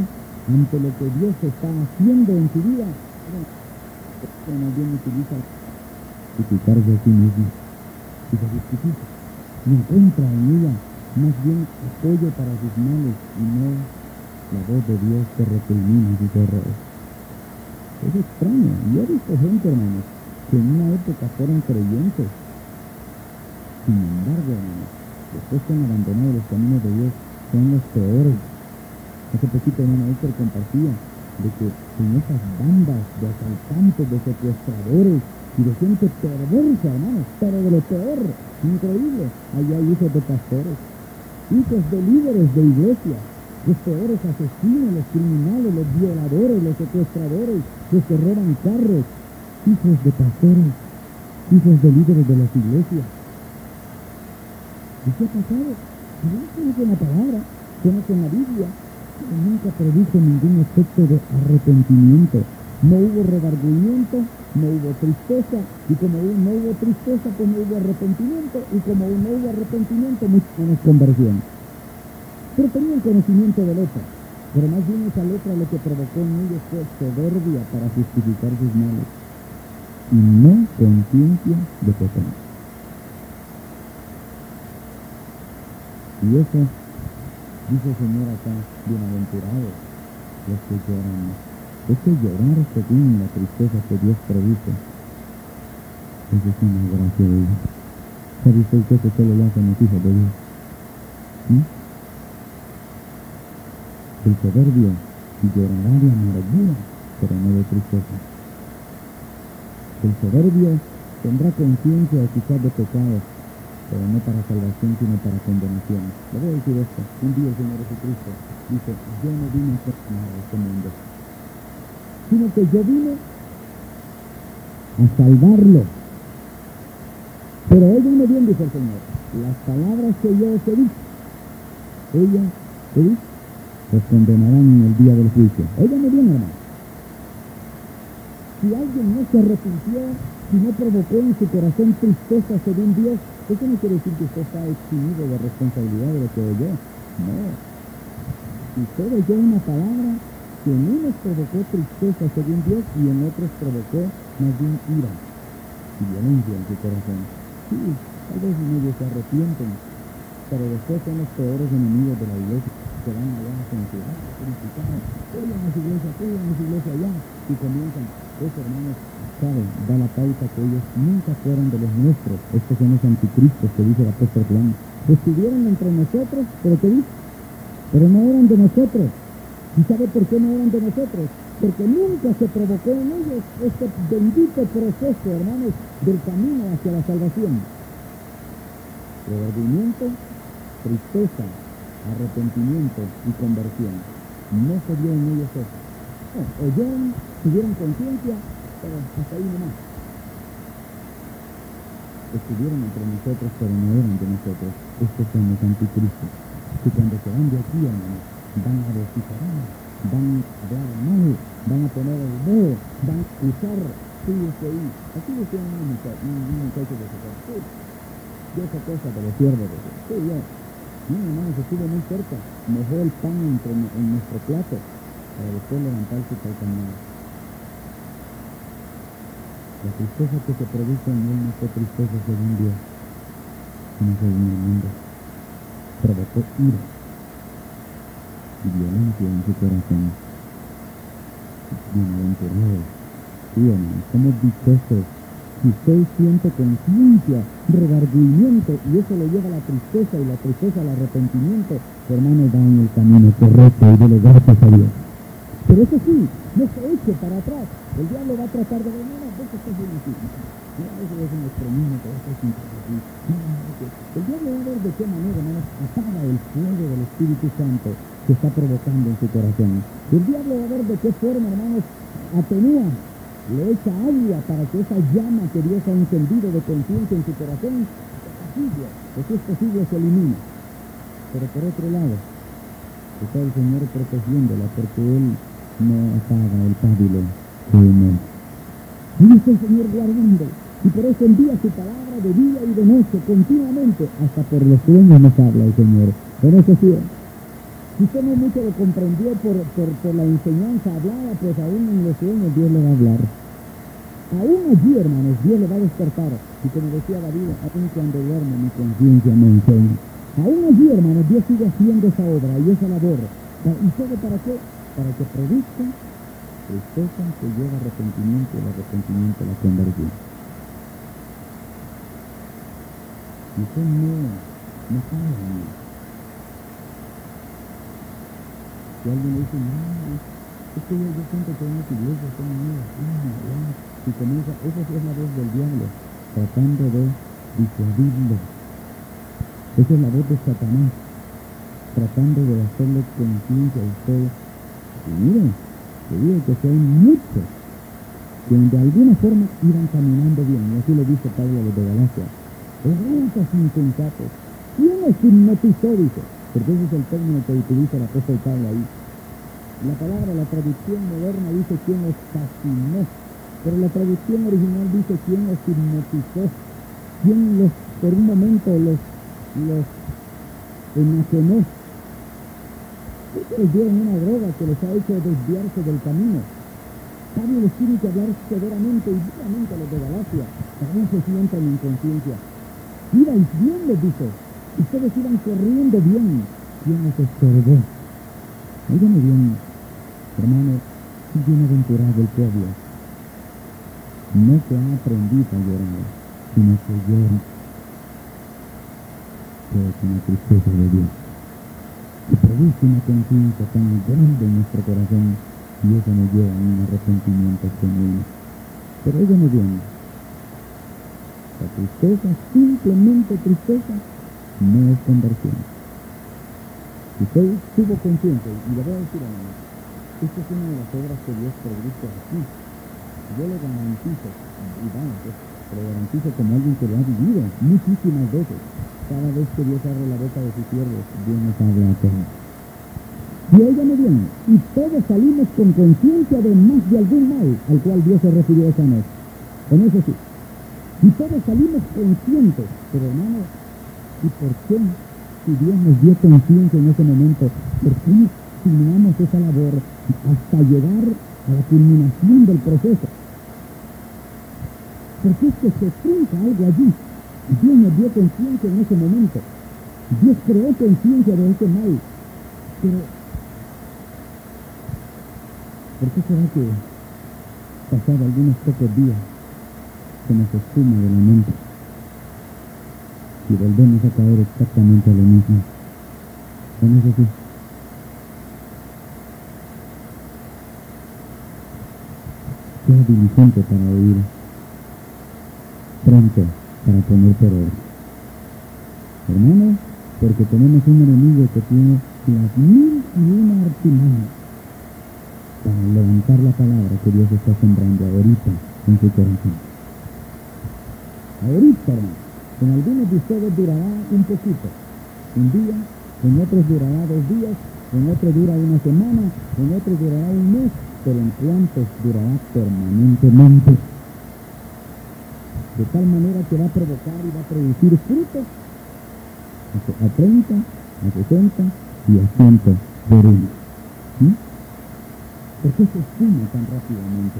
B: ante lo que Dios está haciendo en su vida, más bien utiliza justificarse a sí mismo y se justifica. Y encuentra en ella más bien apoyo para sus males y no la voz de Dios que recrimina sus errores. Es extraño. Y he visto gente, hermanos, que en una época fueron creyentes. Sin embargo, hermanos, después que han abandonado los caminos de Dios, son los peores. Hace poquito, hermano Héctor compartía de que en esas bandas de asaltantes, de secuestradores y de gente perversa, hermanos, pero de lo peor, increíble, allá hay hijos de pastores, hijos de líderes de iglesia, los peores asesinos, los criminales, los violadores, los secuestradores, los que roban carros, hijos de pastores, hijos de líderes de las iglesias. ¿Y qué ha pasado? Dios conoce la palabra, conoce la Biblia, pero nunca produjo ningún efecto de arrepentimiento. No hubo redargüimiento, no hubo tristeza, y como no hubo tristeza, pues no hubo arrepentimiento, y como no hubo arrepentimiento, mucho menos conversión. Pero tenían conocimiento de letra, pero más bien esa letra lo que provocó en ellos fue soberbia para justificar sus males, y no conciencia de pecado. Y eso, dice el Señor acá, bienaventurados los que lloran. Es que llorar según la tristeza que Dios produce, eso es una gracia de Dios. ¿Sabe usted que eso solo lo hacen los hijos de Dios? El soberbio llorará de amargura, pero no de tristeza. El soberbio tendrá conciencia quizás de pecados, pero no para salvación, sino para condenación. Le voy a decir esto. Un día el Señor Jesucristo dice, yo no vine a condenar a este mundo, sino que yo vine a salvarlo. Pero óiganme bien, dice el Señor, las palabras que yo os he dicho, ella, ¿qué dice? Los condenarán en el día del juicio. Óiganme bien, hermano. Si alguien no se arrepintió, si no provocó en su corazón tristeza según Dios, eso no quiere decir que usted está eximido de responsabilidad de lo que oyó. No. Si usted oyó una palabra que en unos provocó tristeza según Dios y en otros provocó más bien ira y violencia en su corazón. Sí, tal vez en ellos se arrepienten, pero después son los peores enemigos de la iglesia, que van allá a censurar, a criticar, oigan a su iglesia allá, y comienzan. Eso, hermanos, saben, da la pauta que ellos nunca fueron de los nuestros. Estos son los anticristos que dice el apóstol Juan. Estuvieron entre nosotros, pero ¿qué dice? Pero no eran de nosotros. ¿Y sabe por qué no eran de nosotros? Porque nunca se provocó en ellos este bendito proceso, hermanos, del camino hacia la salvación. Redargüimiento, tristeza, arrepentimiento y conversión. No se dio en ellos eso. No, oyeron, tuvieron conciencia, pero hasta ahí nomás. Estuvieron entre nosotros, pero no eran de nosotros. Estos son los anticristos, que cuando se van de aquí, hermanos, van a vociferar, van a hablar mal, van a poner el dedo, van a usar sí, ahí. Así decía un muchacho de ese yo esa cosa de los siervos de Dios. Sí, yo. Mi hermano se estuvo muy cerca, mojó el pan en nuestro plato para después levantarse para el camión. La tristeza que se produce en él no fue tristeza según Dios, sino según el mundo. Provocó ira y violencia en su corazón. Bienaventurados. Sí, hermanos, somos dichosos. Si usted siente conciencia, redargüimiento, y eso lo lleva a la tristeza, y la tristeza al arrepentimiento, su hermano va en el camino correcto y dele gracias a Dios. Pero eso sí, no se eche para atrás. El diablo va a tratar de venir a veces que es así. Mira, eso es un extremismo, que eso es así. El diablo va a ver de qué manera, hermanos, apaga el fuego del Espíritu Santo que está provocando en su corazón. El diablo va a ver de qué forma, hermanos, atenúa, le echa agua para que esa llama que Dios ha encendido de conciencia en su corazón si es posible, se elimina. Pero por otro lado, está el Señor protegiéndola porque Él no apaga el pábilo de humo. Ahí está el Señor guardando, y por eso envía su palabra de día y de noche, continuamente, hasta por los sueños nos habla el Señor. Pero eso sí, si usted no mucho lo comprendió por la enseñanza hablada, pues aún en los sueños Dios le va a hablar. Aún allí, hermanos, Dios le va a despertar. Y como decía David, aún cuando duermo mi conciencia me enseña. Aún allí, hermanos, Dios sigue haciendo esa obra y esa labor. ¿Y sabe para qué? Para que produzca tristeza que lleva arrepentimiento, y el arrepentimiento la conversión. Y usted no sabe, hermano. Si alguien le dice, no, es que yo siento que en las iglesias son unidas, y comienza, esa sí es la voz del diablo, tratando de disuadirlo. Esa es la voz de Satanás, tratando de hacerle conciencia a usted. Y miren, te digo que hay muchos que de alguna forma iban caminando bien, y así lo dice Pablo a los de Galacia. Gálatas insensatos, ¿quién los hipnotizó? Dice, porque ese es el término que utiliza el apóstol Pablo ahí. La palabra, la traducción moderna dice quién los fascinó, pero la traducción original dice quién los hipnotizó, quién los, por un momento, los enajenó. Les dieron una droga que les ha hecho desviarse del camino. Pablo les tiene que hablar severamente y duramente a los de Galacia, para que se sientan en conciencia. Ibais bien, les dice, ustedes iban corriendo bien. ¿Quién los estorbó? Óigame bien, hermano, es bienaventurado el pueblo. No se ha aprendido a llorar, sino que llora. Pero con la tristeza de Dios. Y produce una conciencia tan grande en nuestro corazón, y eso nos lleva a un arrepentimiento genuino. Pero óigame bien, la tristeza, simplemente tristeza, no es conversión. Si usted tuvo conciencia, y le voy a decir, hermano, esta es una de las obras que Dios produce aquí. Yo le garantizo, y vamos, lo garantizo como alguien que lo ha vivido muchísimas veces. Cada vez que Dios abre la boca de sus siervos, Dios nos habla a todos. Y óigame bien, y todos salimos con conciencia de más de algún mal al cual Dios se refirió esa noche. En eso sí. Y todos salimos conscientes, pero hermano, ¿y por qué? Si Dios nos dio conciencia en ese momento, ¿por qué no terminamos esa labor hasta llegar a la culminación del proceso? Porque es que se trunca algo allí. Dios nos dio conciencia en ese momento. Dios creó conciencia de ese mal. Pero, ¿por qué será que pasado algunos pocos días se nos esfuma de la mente y volvemos a caer exactamente a lo mismo? ¿No es así? Sea diligente para oír, pronto para poner por obra. Hermano, porque tenemos un enemigo que tiene las 1001 artimañas para levantar la palabra que Dios está sembrando ahorita en su corazón. Ahorita, hermano, en algunos de ustedes durará un poquito, un día, en otros durará 2 días, en otros dura una semana, en otros durará un mes, pero en cuantos durará permanentemente. De tal manera que va a provocar y va a producir frutos a 30, a 60 y a 100 por uno. ¿Por qué se esfuma tan rápidamente?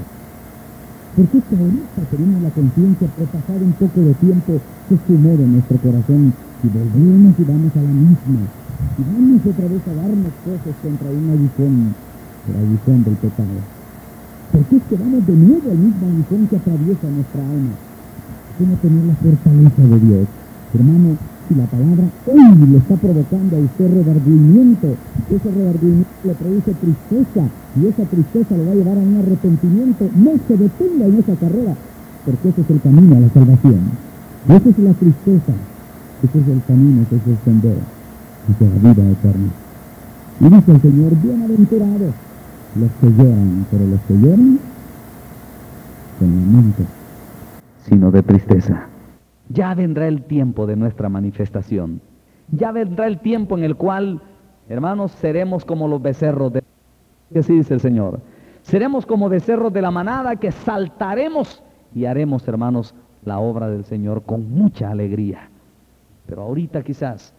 B: Porque es que ahorita tenemos la conciencia, por pasar un poco de tiempo, se esfumó de nuestro corazón y volvemos y vamos a la misma. Y vamos otra vez a darnos cosas contra un aguijón, el aguijón del pecado. Porque es que vamos de nuevo al mismo aguijón que atraviesa nuestra alma. ¿Cómo tener la fortaleza de Dios? Hermano, si la palabra hoy le está provocando a usted redargüimiento, ese redargüimiento le produce tristeza, y esa tristeza le va a llevar a un arrepentimiento, no se detenga en esa carrera, porque ese es el camino a la salvación. Esa es la tristeza, ese es el camino, ese es el sendero hacia la vida eterna. Y dice el Señor, bienaventurados los que lloran, pero los que lloran con lamento,
A: sino de tristeza. Ya vendrá el tiempo de nuestra manifestación. Ya vendrá el tiempo en el cual, hermanos, seremos como los becerros de... Así dice el Señor. Seremos como becerros de la manada que saltaremos y haremos, hermanos, la obra del Señor con mucha alegría. Pero ahorita quizás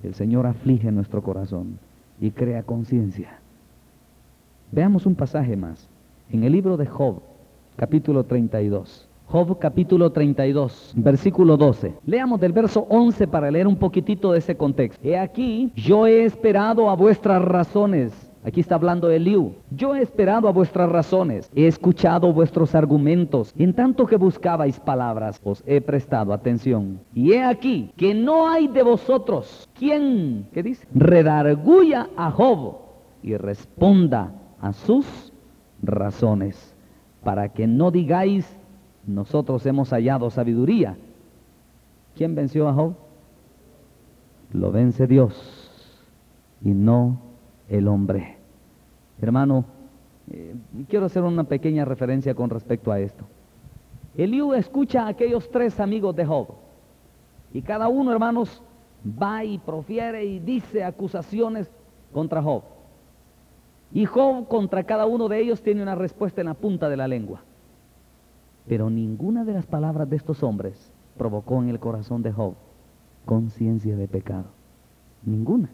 A: el Señor aflige nuestro corazón y crea conciencia. Veamos un pasaje más. En el libro de Job, capítulo 32. Job capítulo 32, versículo 12. Leamos del verso 11 para leer un poquitito de ese contexto. He aquí, yo he esperado a vuestras razones. Aquí está hablando Eliú. Yo he esperado a vuestras razones. He escuchado vuestros argumentos. En tanto que buscabais palabras, os he prestado atención. Y he aquí, que no hay de vosotros quien, ¿qué dice? Redarguya a Job y responda a sus razones, para que no digáis, nosotros hemos hallado sabiduría. ¿Quién venció a Job? Lo vence Dios y no el hombre. Hermano, quiero hacer una pequeña referencia con respecto a esto. Eliú escucha a aquellos tres amigos de Job y cada uno, hermanos, va y profiere y dice acusaciones contra Job. Y Job contra cada uno de ellos tiene una respuesta en la punta de la lengua. Pero ninguna de las palabras de estos hombres provocó en el corazón de Job conciencia de pecado. Ninguna.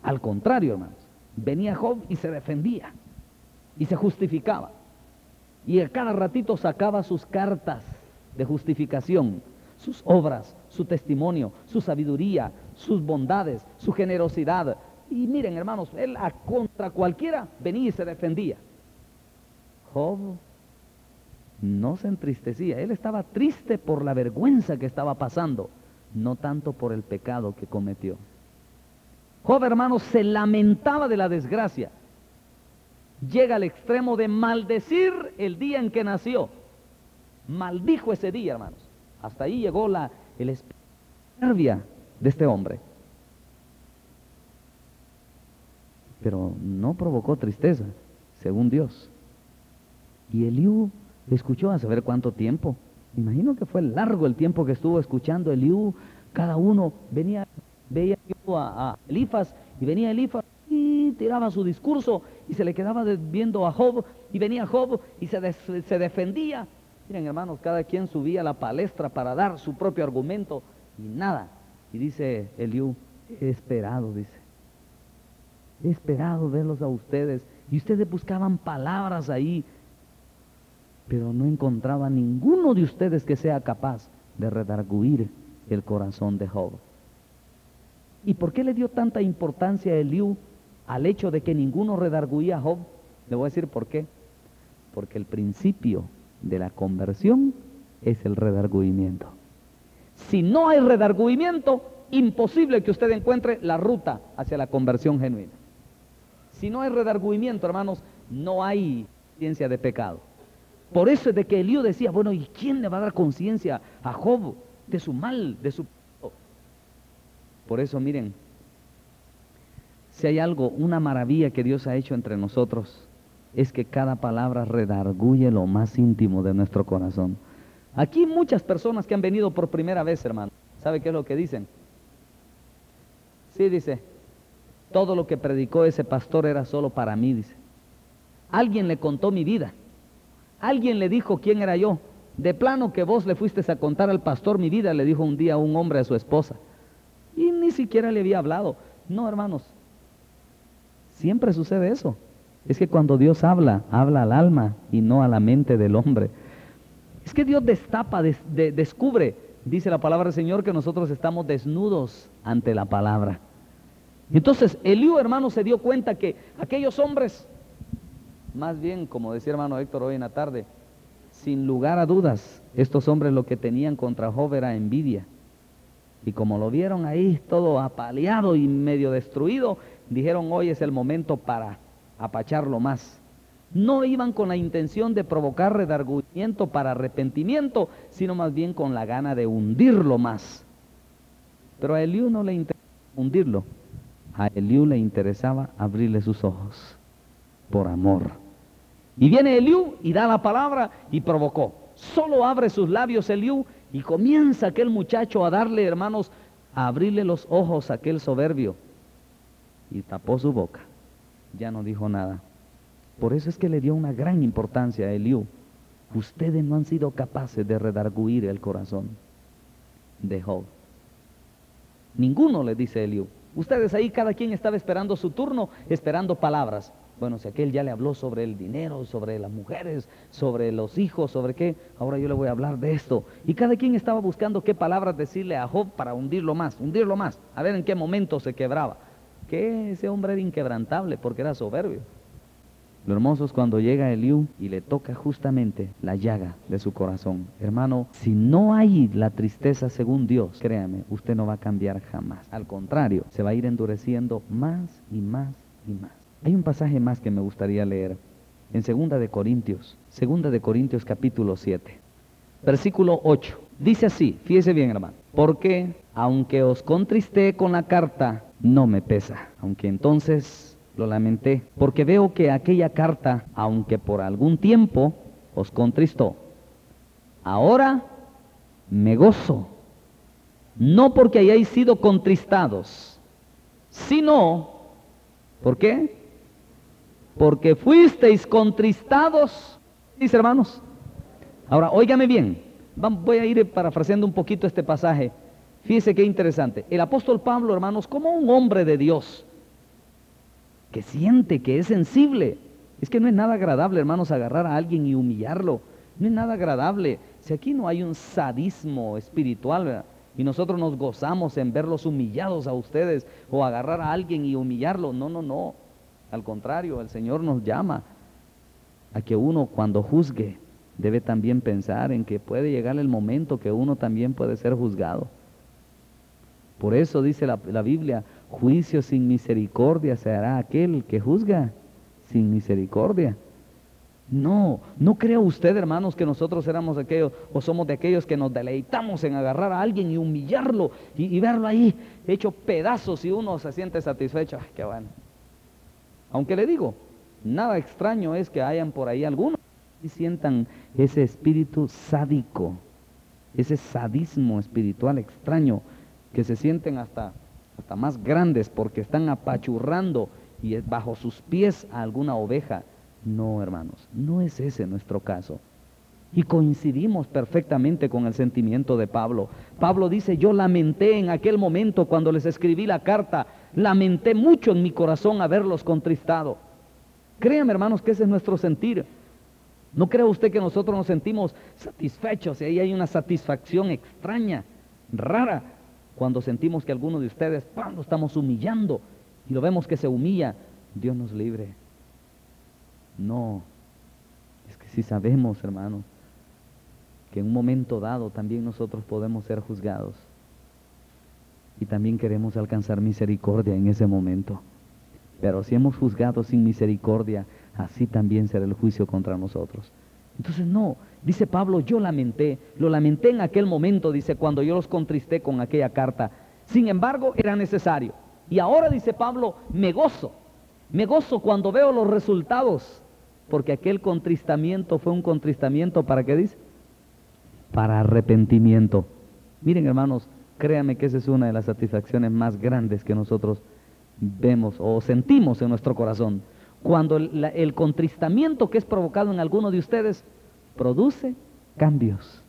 A: Al contrario, hermanos, venía Job y se defendía y se justificaba. Y a cada ratito sacaba sus cartas de justificación, sus obras, su testimonio, su sabiduría, sus bondades, su generosidad. Y miren, hermanos, él contra cualquiera venía y se defendía. Job no se entristecía, él estaba triste por la vergüenza que estaba pasando, no tanto por el pecado que cometió. Job, hermanos, se lamentaba de la desgracia. Llega al extremo de maldecir el día en que nació. Maldijo ese día, hermanos. Hasta ahí llegó el espíritu de este hombre. Pero no provocó tristeza, según Dios. Y Eliú escuchó a saber cuánto tiempo. Me imagino que fue largo el tiempo que estuvo escuchando Eliú. Cada uno veía a Elifaz, y venía Elifaz y tiraba su discurso y se le quedaba viendo a Job, y venía Job y se defendía. Miren, hermanos, cada quien subía a la palestra para dar su propio argumento y nada. Y dice Eliú, he esperado, dice. He esperado verlos a ustedes, y ustedes buscaban palabras ahí, pero no encontraba ninguno de ustedes que sea capaz de redarguir el corazón de Job. ¿Y por qué le dio tanta importancia a Eliú al hecho de que ninguno redarguía a Job? Le voy a decir por qué. Porque el principio de la conversión es el redargüimiento. Si no hay redargüimiento, imposible que usted encuentre la ruta hacia la conversión genuina. Si no hay redargüimiento, hermanos, no hay conciencia de pecado. Por eso es de que Eliú decía, bueno, ¿y quién le va a dar conciencia a Job de su mal, de su pecado? Por eso, miren, si hay algo, una maravilla que Dios ha hecho entre nosotros, es que cada palabra redarguye lo más íntimo de nuestro corazón. Aquí muchas personas que han venido por primera vez, hermano, ¿sabe qué es lo que dicen? Sí, dice, todo lo que predicó ese pastor era solo para mí, dice. Alguien le contó mi vida. Alguien le dijo quién era yo. De plano que vos le fuiste a contar al pastor mi vida, le dijo un día un hombre a su esposa. Y ni siquiera le había hablado. No, hermanos, siempre sucede eso. Es que cuando Dios habla, habla al alma y no a la mente del hombre. Es que Dios destapa, descubre, dice la palabra del Señor, que nosotros estamos desnudos ante la palabra. Entonces Eliú, hermano, se dio cuenta que aquellos hombres Más bien, como decía hermano Héctor hoy en la tarde, sin lugar a dudas, estos hombres lo que tenían contra Job era envidia. Y como lo vieron ahí todo apaleado y medio destruido, dijeron, hoy es el momento para apacharlo más. No iban con la intención de provocar redargüimiento para arrepentimiento, sino más bien con la gana de hundirlo más. Pero a Eliú no le interesaba hundirlo, a Eliú le interesaba abrirle sus ojos, por amor. Y viene Eliú y da la palabra y provocó. Solo abre sus labios Eliú y comienza aquel muchacho a darle, hermanos, a abrirle los ojos a aquel soberbio. Y tapó su boca, ya no dijo nada. Por eso es que le dio una gran importancia a Eliú. Ustedes no han sido capaces de redarguir el corazón de Job. Ninguno, le dice Eliú. Ustedes ahí, cada quien estaba esperando su turno, esperando palabras. Bueno, si aquel ya le habló sobre el dinero, sobre las mujeres, sobre los hijos, sobre qué, ahora yo le voy a hablar de esto. Y cada quien estaba buscando qué palabras decirle a Job para hundirlo más, a ver en qué momento se quebraba. Que ese hombre era inquebrantable porque era soberbio. Lo hermoso es cuando llega Eliú y le toca justamente la llaga de su corazón. Hermano, si no hay la tristeza según Dios, créame, usted no va a cambiar jamás. Al contrario, se va a ir endureciendo más y más y más. Hay un pasaje más que me gustaría leer en 2 de Corintios capítulo 7, versículo 8. Dice así, fíjese bien hermano, porque aunque os contristé con la carta, no me pesa, aunque entonces lo lamenté, porque veo que aquella carta, aunque por algún tiempo os contristó, ahora me gozo, no porque hayáis sido contristados, sino, ¿por qué? Porque fuisteis contristados, dice hermanos. Ahora, óigame bien, voy a ir parafraseando un poquito este pasaje. Fíjese qué interesante. El apóstol Pablo, hermanos, como un hombre de Dios, que siente, que es sensible. Es que no es nada agradable, hermanos, agarrar a alguien y humillarlo. No es nada agradable. Si aquí no hay un sadismo espiritual, ¿verdad? Y nosotros nos gozamos en verlos humillados a ustedes, o agarrar a alguien y humillarlo. No, no, no. Al contrario, el Señor nos llama a que uno, cuando juzgue, debe también pensar en que puede llegar el momento que uno también puede ser juzgado. Por eso dice la Biblia, juicio sin misericordia se hará aquel que juzga sin misericordia. No, no crea usted, hermanos, que nosotros éramos aquellos, o somos de aquellos que nos deleitamos en agarrar a alguien y humillarlo, y verlo ahí hecho pedazos y uno se siente satisfecho. Ay, qué bueno. Aunque le digo, nada extraño es que hayan por ahí algunos y sientan ese espíritu sádico, ese sadismo espiritual extraño, que se sienten hasta más grandes porque están apachurrando y bajo sus pies a alguna oveja. No, hermanos, no es ese nuestro caso. Y coincidimos perfectamente con el sentimiento de Pablo. Pablo dice, yo lamenté en aquel momento cuando les escribí la carta, lamenté mucho en mi corazón haberlos contristado. Créanme, hermanos, que ese es nuestro sentir. ¿No cree usted que nosotros nos sentimos satisfechos y ahí hay una satisfacción extraña, rara, cuando sentimos que alguno de ustedes, ¡pam!, lo estamos humillando y lo vemos que se humilla? Dios nos libre. No, es que si sabemos, hermano, que en un momento dado también nosotros podemos ser juzgados y también queremos alcanzar misericordia en ese momento. Pero si hemos juzgado sin misericordia, así también será el juicio contra nosotros. Entonces no, dice Pablo, yo lo lamenté en aquel momento, dice, cuando yo los contristé con aquella carta. Sin embargo, era necesario. Y ahora, dice Pablo, me gozo cuando veo los resultados, porque aquel contristamiento fue un contristamiento, ¿para qué dice? Para arrepentimiento. Miren, hermanos, créanme que esa es una de las satisfacciones más grandes que nosotros vemos o sentimos en nuestro corazón. Cuando el contristamiento que es provocado en alguno de ustedes produce cambios.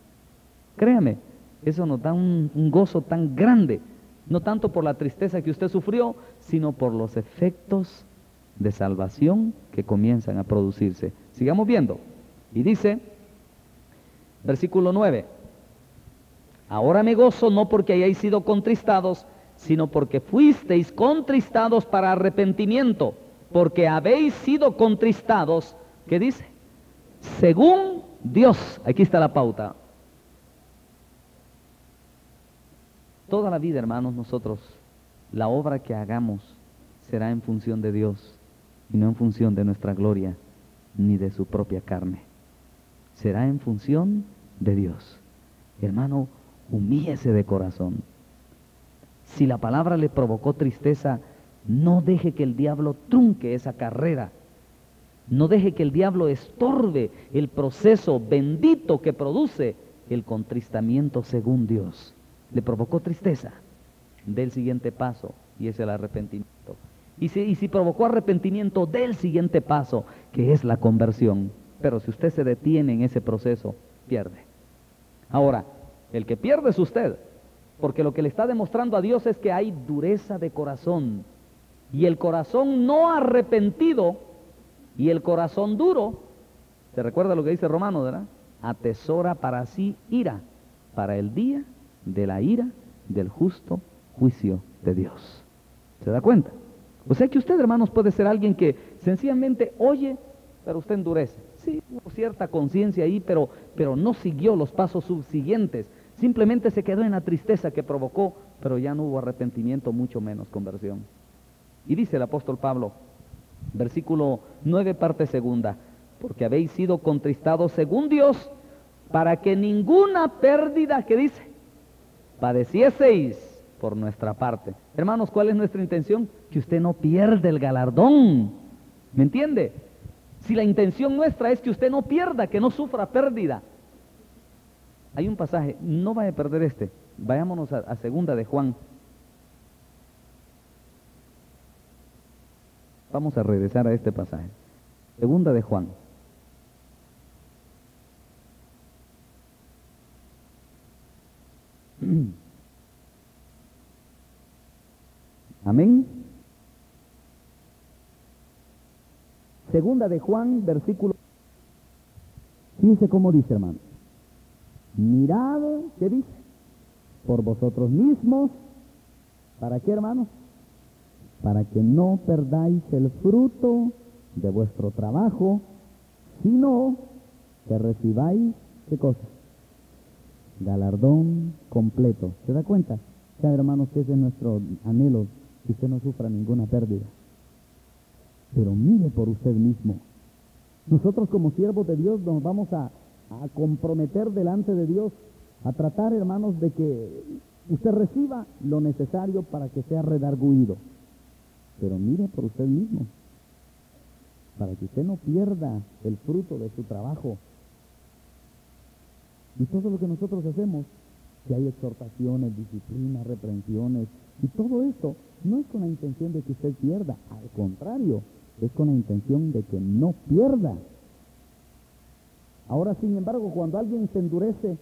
A: Créame, eso nos da un gozo tan grande, no tanto por la tristeza que usted sufrió, sino por los efectos de salvación que comienzan a producirse. Sigamos viendo. Y dice, versículo 9, ahora me gozo no porque hayáis sido contristados, sino porque fuisteis contristados para arrepentimiento, porque habéis sido contristados
C: ¿Qué dice? Según Dios. Aquí está la pauta. Toda la vida, hermanos, nosotros, la obra que hagamos será en función de Dios y no en función de nuestra gloria ni de su propia carne. Será en función de Dios. Hermano, humíllese de corazón. Si la palabra le provocó tristeza, no deje que el diablo trunque esa carrera. No deje que el diablo estorbe el proceso bendito que produce el contristamiento según Dios. Le provocó tristeza. Dé el siguiente paso, y es el arrepentimiento. Y si provocó arrepentimiento, dé el siguiente paso, que es la conversión. Pero si usted se detiene en ese proceso, pierde. Ahora, el que pierde es usted, porque lo que le está demostrando a Dios es que hay dureza de corazón. Y el corazón no arrepentido y el corazón duro, ¿se recuerda lo que dice Romanos, verdad? Atesora para sí ira, para el día de la ira del justo juicio de Dios. ¿Se da cuenta? O sea que usted, hermanos, puede ser alguien que sencillamente oye, pero usted endurece. Sí, hubo cierta conciencia ahí, pero no siguió los pasos subsiguientes. Simplemente se quedó en la tristeza que provocó, pero ya no hubo arrepentimiento, mucho menos conversión. Y dice el apóstol Pablo, versículo 9, parte segunda, porque habéis sido contristados según Dios, para que ninguna pérdida, ¿qué dice? Padecieseis por nuestra parte. Hermanos, ¿cuál es nuestra intención? Que usted no pierda el galardón. ¿Me entiende? Si la intención nuestra es que usted no pierda, que no sufra pérdida. Hay un pasaje, no vaya a perder este. Vayámonos a segunda de Juan. Vamos a regresar a este pasaje. Segunda de Juan. Amén. Segunda de Juan, versículo. Fíjense cómo dice, hermano. Mirad, ¿qué dice? Por vosotros mismos. ¿Para qué, hermanos? Para que no perdáis el fruto de vuestro trabajo, sino que recibáis, ¿qué cosa? Galardón completo. ¿Se da cuenta? O sea, hermanos, que ese es nuestro anhelo, que usted no sufra ninguna pérdida. Pero mire por usted mismo. Nosotros como siervos de Dios nos vamos a comprometer delante de Dios, a tratar, hermanos, de que usted reciba lo necesario para que sea redarguido. Pero mire por usted mismo, para que usted no pierda el fruto de su trabajo. Y todo lo que nosotros hacemos, que hay exhortaciones, disciplinas, reprensiones, y todo esto no es con la intención de que usted pierda, al contrario, es con la intención de que no pierda. Ahora, sin embargo, cuando alguien se endurece,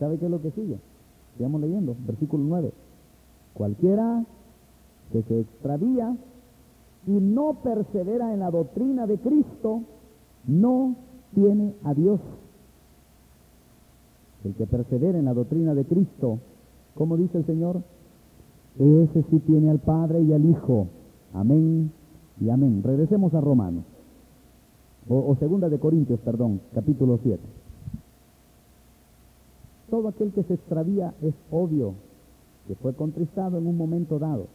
C: ¿sabe qué es lo que sigue? Sigamos leyendo, versículo 9. Cualquiera que se extravía y no persevera en la doctrina de Cristo, no tiene a Dios. El que persevera en la doctrina de Cristo, ¿cómo dice el Señor? Ese sí tiene al Padre y al Hijo. Amén y amén. Regresemos a Romanos. O segunda de Corintios, perdón, capítulo 7. Todo aquel que se extravía es obvio que fue contristado en un momento dado,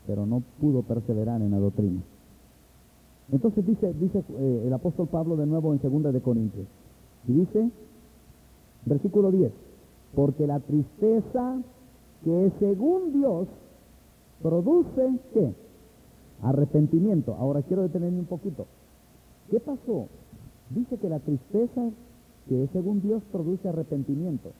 C: pero no pudo perseverar en la doctrina. Entonces dice el apóstol Pablo de nuevo en segunda de Corintios, y dice, versículo 10, porque la tristeza que según Dios produce, ¿qué? Arrepentimiento. Ahora quiero detenerme un poquito. ¿Qué pasó? Dice que la tristeza que según Dios produce arrepentimiento.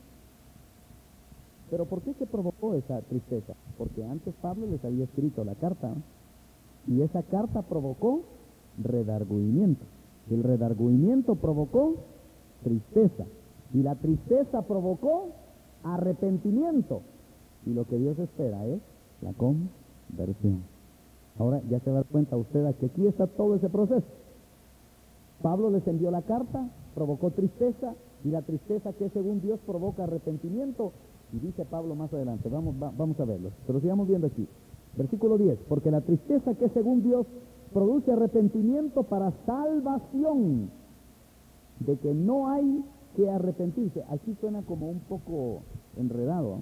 C: ¿Pero por qué se provocó esa tristeza? Porque antes Pablo les había escrito la carta, ¿no? Y esa carta provocó redargüimiento. El redargüimiento provocó tristeza. Y la tristeza provocó arrepentimiento. Y lo que Dios espera es la conversión. Ahora ya se da cuenta usted que aquí está todo ese proceso. Pablo les envió la carta, provocó tristeza, y la tristeza que según Dios provoca arrepentimiento. Y dice Pablo más adelante, vamos a verlo, pero sigamos viendo aquí. Versículo 10, porque la tristeza que según Dios produce arrepentimiento para salvación.
A: de que no hay que arrepentirse. Aquí suena como un poco enredado.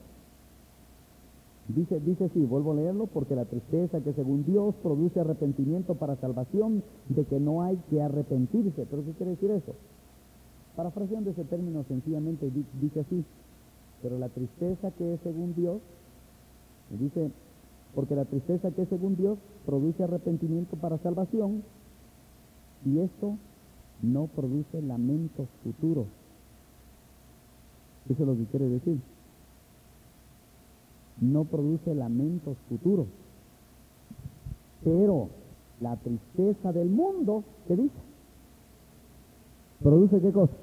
A: Dice así, vuelvo a leerlo, porque la tristeza que según Dios produce arrepentimiento para salvación, de que no hay que arrepentirse. ¿Pero qué quiere decir eso? Parafraseando ese término sencillamente, dice así, pero la tristeza que es según Dios, dice, porque la tristeza que es según Dios produce arrepentimiento para salvación, y esto no produce lamentos futuros. Eso es lo que quiere decir. No produce lamentos futuros. Pero la tristeza del mundo, ¿qué dice? ¿Produce qué cosa?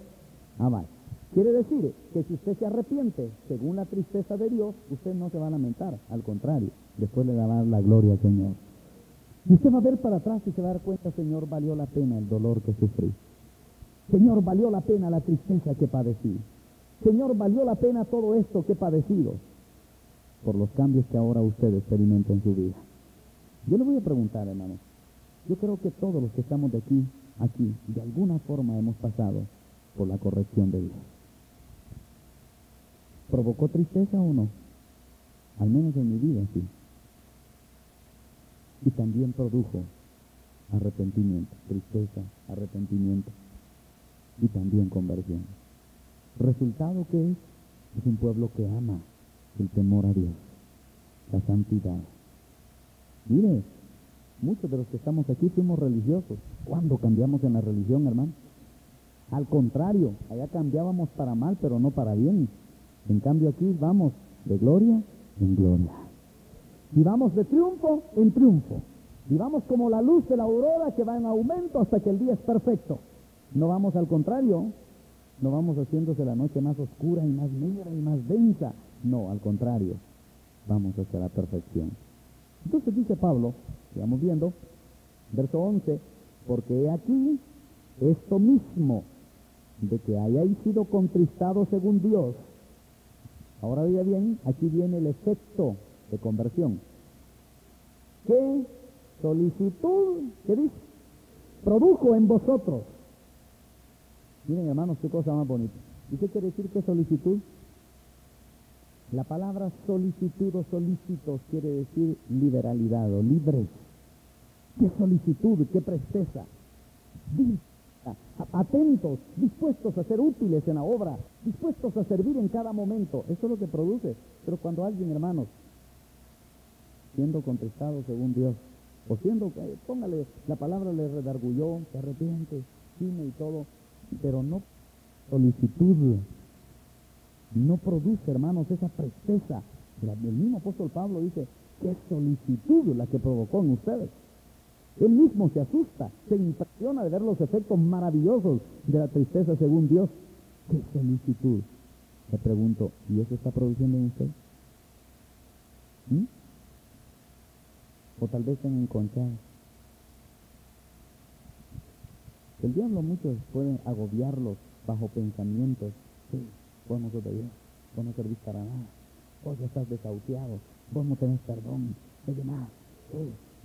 A: Vale. Quiere decir que si usted se arrepiente, según la tristeza de Dios, usted no se va a lamentar. Al contrario, después le dará la gloria al Señor. Y usted va a ver para atrás y se va a dar cuenta, Señor, valió la pena el dolor que sufrí. Señor, valió la pena la tristeza que padecí. Señor, valió la pena todo esto que he padecido, por los cambios que ahora usted experimenta en su vida. Yo le voy a preguntar, hermano, yo creo que todos los que estamos de aquí, de alguna forma hemos pasado por la corrección de Dios. ¿Provocó tristeza o no? Al menos en mi vida, sí. Y también produjo arrepentimiento, tristeza, arrepentimiento y también conversión. ¿Resultado qué es? Es un pueblo que ama el temor a Dios, la santidad. Mire, muchos de los que estamos aquí fuimos religiosos. ¿Cuándo cambiamos en la religión, hermano? Al contrario, allá cambiábamos para mal, pero no para bien. En cambio aquí vamos de gloria en gloria. Y vamos de triunfo en triunfo. Y vamos como la luz de la aurora que va en aumento hasta que el día es perfecto. No vamos al contrario, no vamos haciéndose la noche más oscura y más negra y más densa. No, al contrario, vamos hacia la perfección. Entonces dice Pablo, sigamos viendo, verso 11, porque he aquí esto mismo, de que hayáis sido contristados según Dios. Ahora diga bien, aquí viene el efecto de conversión. ¿Qué solicitud, qué dice? Produjo en vosotros. Miren, hermanos, qué cosa más bonita. ¿Y qué quiere decir que solicitud? La palabra solicitud o solícitos quiere decir liberalidad o libre. ¿Qué solicitud, qué presteza? Atentos, dispuestos a ser útiles en la obra, dispuestos a servir en cada momento. Eso es lo que produce. Pero cuando alguien, hermanos, siendo contristado según Dios, o siendo, póngale, la palabra le redargulló, se arrepiente, gime y todo, pero no solicitud, no produce, hermanos, esa presteza. El mismo apóstol Pablo dice, qué solicitud la que provocó en ustedes. Él mismo se asusta, se impresiona de ver los efectos maravillosos de la tristeza según Dios. ¡Qué solicitud! Le pregunto, ¿y eso está produciendo en usted? O tal vez estén encontrados. El diablo muchos pueden agobiarlos bajo pensamientos. Sí, vos no sos de Dios, vos no servís para nada, vos ya estás desahuciado, vos no tenés perdón, es demás.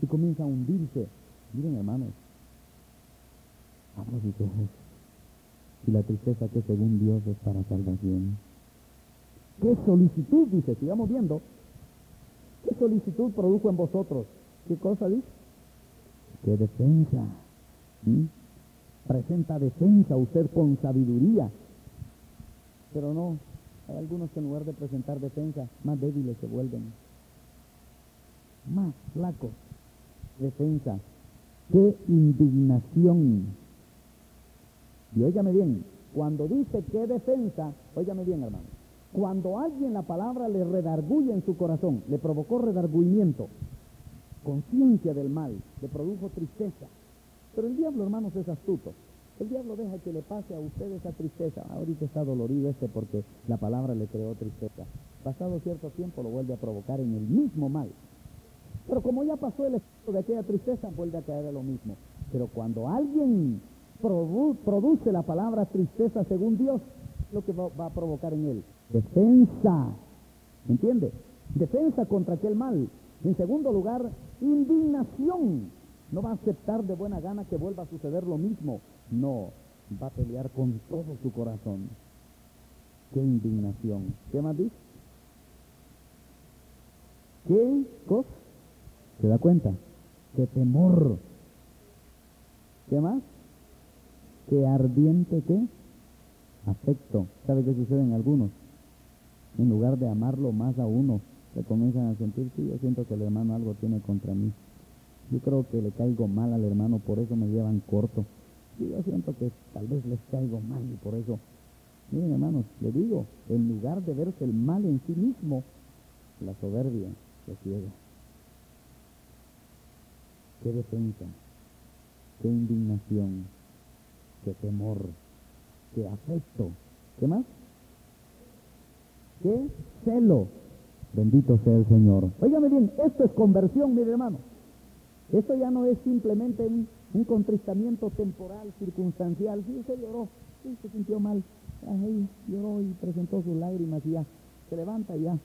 A: Y comienza a hundirse. Miren, hermanos, abra sus ojos. Y la tristeza que según Dios es para salvación. ¿Qué solicitud? Dice, sigamos viendo. ¿Qué solicitud produjo en vosotros? ¿Qué cosa dice? ¿Qué defensa? Presenta defensa usted con sabiduría. Pero no, hay algunos que en lugar de presentar defensa, más débiles se vuelven. Más flacos. Defensa. ¡Qué indignación! Y óigame bien, cuando dice qué defensa, óigame bien, hermano, cuando alguien la palabra le redarguye en su corazón, le provocó redargüimiento, conciencia del mal, le produjo tristeza. Pero el diablo, hermanos, es astuto. El diablo deja que le pase a usted esa tristeza. Ahorita está dolorido porque la palabra le creó tristeza. Pasado cierto tiempo lo vuelve a provocar en el mismo mal. Pero como ya pasó el efecto de aquella tristeza, vuelve a caer a lo mismo. Pero cuando alguien produce la palabra tristeza según Dios, lo que va a provocar en él, defensa. ¿Entiende? Defensa contra aquel mal. En segundo lugar, indignación. No va a aceptar de buena gana que vuelva a suceder lo mismo. No, Va a pelear con todo su corazón. ¡Qué indignación! ¿Qué más dice? ¿Qué cosa? ¿Se da cuenta? ¡Qué temor! ¿Qué más? ¡Qué ardiente qué! Afecto. ¿Sabe qué sucede en algunos? En lugar de amarlo más a uno, se comienzan a sentir, sí, yo siento que el hermano algo tiene contra mí. Yo creo que le caigo mal al hermano, por eso me llevan corto. Sí, yo siento que tal vez les caigo mal y por eso. Miren, hermanos, le digo, en lugar de verse el mal en sí mismo, la soberbia se ciega. Qué defensa, qué indignación, qué temor, qué afecto. ¿Qué más? Qué celo. Bendito sea el Señor. Óigame bien, esto es conversión, mi hermano. Esto ya no es simplemente un contristamiento temporal, circunstancial. Sí, usted lloró, sí, se sintió mal. Ahí lloró y presentó sus lágrimas y ya se levanta y ya.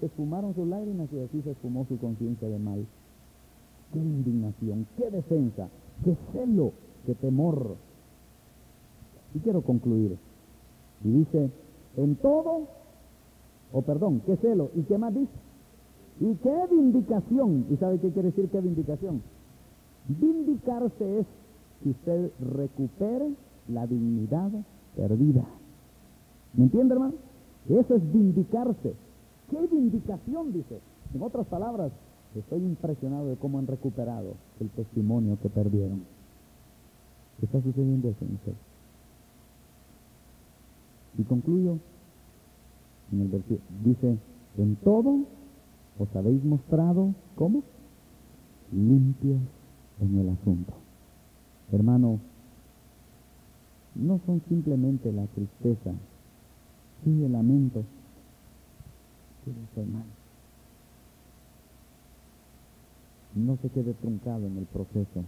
A: Se esfumaron sus lágrimas y así se esfumó su conciencia de mal. Qué indignación, qué defensa, qué celo, qué temor. Y quiero concluir. Y dice, en todo, qué celo, ¿y qué más dice? Y qué vindicación. ¿Y sabe qué quiere decir qué vindicación? Vindicarse es que usted recupere la dignidad perdida. ¿Me entiende, hermano? Eso es vindicarse. ¿Qué vindicación dice? En otras palabras, estoy impresionado de cómo han recuperado el testimonio que perdieron. ¿Qué está sucediendo eso en usted? Y concluyo en el versículo. Dice, en todo os habéis mostrado, ¿cómo? Limpios en el asunto. Hermano, no son simplemente la tristeza, sí el lamento, que estoy mal. No se quede truncado en el proceso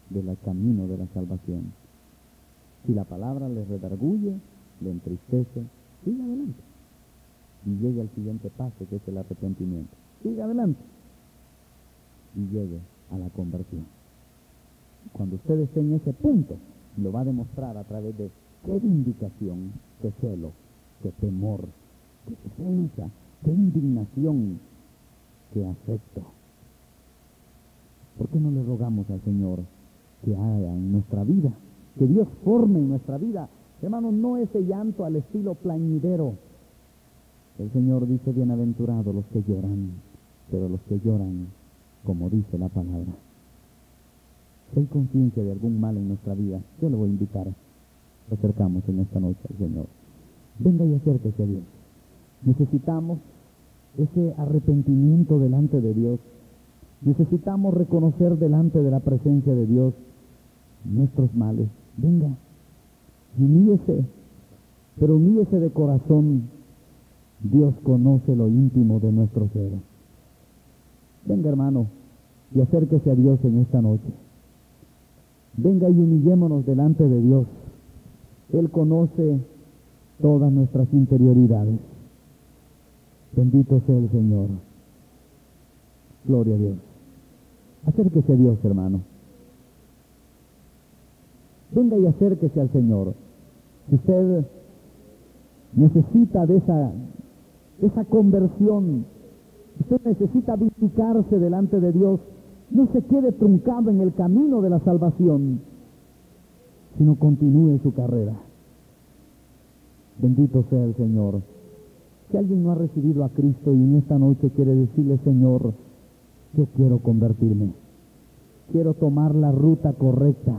A: del camino de la salvación. Si la palabra le redarguye, le entristece, siga adelante. Y llegue al siguiente paso, que es el arrepentimiento. Siga adelante. Y llegue a la conversión. Cuando usted esté en ese punto, lo va a demostrar a través de qué vindicación, qué celo, qué temor, qué defensa, qué indignación, qué afecto. ¿Por qué no le rogamos al Señor que haga en nuestra vida, que Dios forme en nuestra vida? Hermanos, no ese llanto al estilo plañidero. El Señor dice, bienaventurados los que lloran, pero los que lloran, como dice la palabra. Si hay conciencia de algún mal en nuestra vida, yo le voy a invitar. Lo acercamos en esta noche al Señor. Venga y acérquese a Dios. Necesitamos ese arrepentimiento delante de Dios. Necesitamos reconocer delante de la presencia de Dios nuestros males. Venga, humíllese, pero humíllese de corazón. Dios conoce lo íntimo de nuestro ser. Venga, hermano, y acérquese a Dios en esta noche. Venga y humillémonos delante de Dios. Él conoce todas nuestras interioridades. Bendito sea el Señor. Gloria a Dios. Acérquese a Dios, hermano. Venga y acérquese al Señor. Si usted necesita de esa conversión, usted necesita vindicarse delante de Dios, no se quede truncado en el camino de la salvación, sino continúe su carrera. Bendito sea el Señor. Si alguien no ha recibido a Cristo y en esta noche quiere decirle, Señor, yo quiero convertirme, quiero tomar la ruta correcta,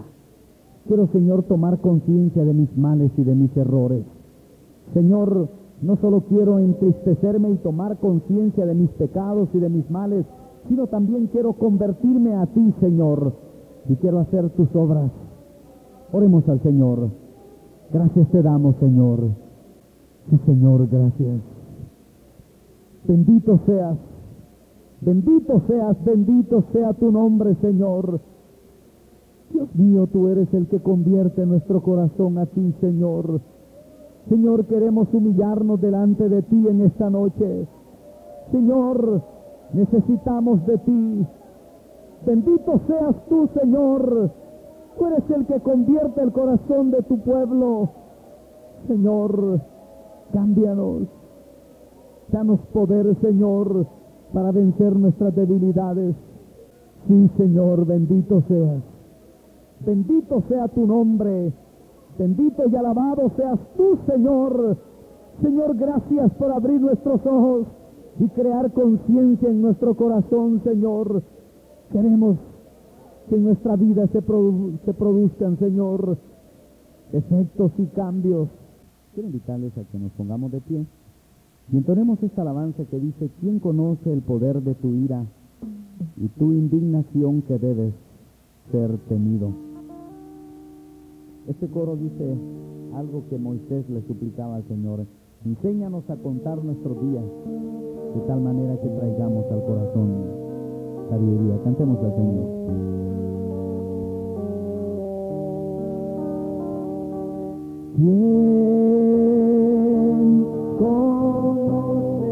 A: quiero, Señor, tomar conciencia de mis males y de mis errores. Señor, no solo quiero entristecerme y tomar conciencia de mis pecados y de mis males, sino también quiero convertirme a ti, Señor, y quiero hacer tus obras. Oremos al Señor. Gracias te damos, Señor. Sí, Señor, gracias. Bendito seas, bendito sea tu nombre, Señor. Dios mío, tú eres el que convierte nuestro corazón a ti, Señor. Señor, queremos humillarnos delante de ti en esta noche. Señor, necesitamos de ti. Bendito seas tú, Señor.
B: Tú eres el que convierte el corazón de tu pueblo. Señor, cámbianos. Danos poder, Señor, para vencer nuestras debilidades. Sí, Señor, bendito seas. Bendito sea tu nombre. Bendito y alabado seas tú, Señor. Señor, gracias por abrir nuestros ojos y crear conciencia en nuestro corazón, Señor. Queremos que en nuestra vida se produzcan, Señor, efectos y cambios. Quiero invitarles a que nos pongamos de pie y entonemos esta alabanza que dice: ¿quién conoce el poder de tu ira y tu indignación que debes ser temido? Este coro dice algo que Moisés le suplicaba al Señor: enséñanos a contar nuestros días, de tal manera que traigamos al corazón sabiduría. Cantemos al Señor. ¿Quién conoce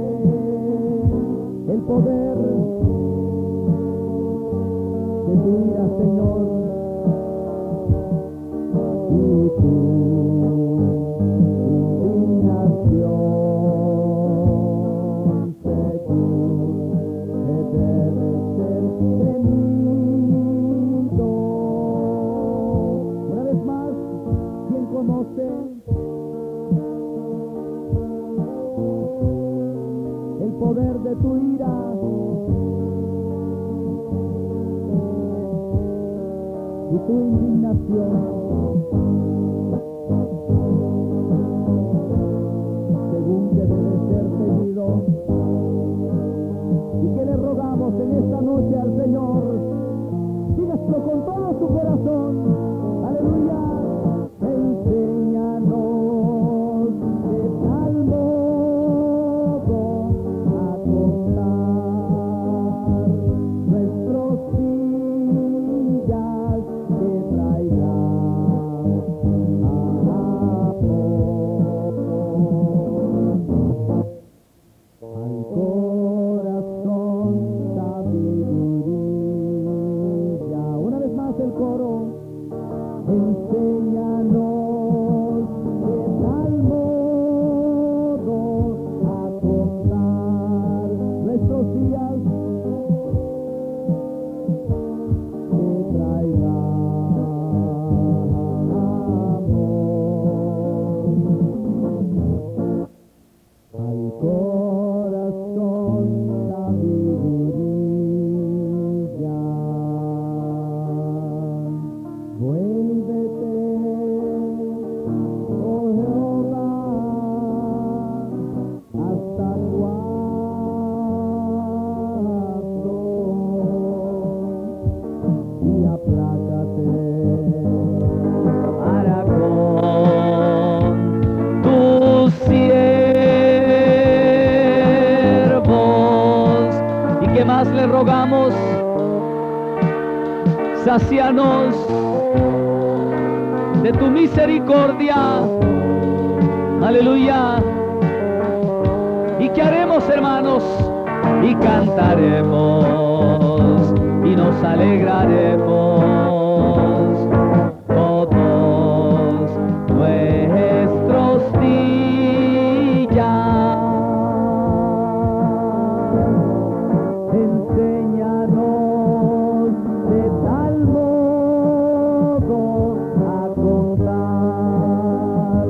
B: el poder de tu ira, Señor? Y tu indignación, según que debe ser temido. Una vez más, ¿quién conoce el poder de tu ira y tu indignación? Según que debe ser temido. ¿Y que le rogamos en esta noche al Señor? Dígaselo con todo su corazón. Aleluya. Enséñanos de tal modo a contar nuestros días que traigan amor al corazón, sabiduría. Una vez más el coro. Enséñanos de tal modo a contar nuestros días que traigan amor al corazón, sabiduría. Vuélvete, oh Jehová, hasta cuándo, y aplácate
C: para con tus siervos. ¿Y qué más le rogamos? Sácianos de tu misericordia. Aleluya. ¿Y qué haremos, hermanos? Y cantaremos y nos alegraremos todos nuestros días.
B: Enséñanos de tal modo a contar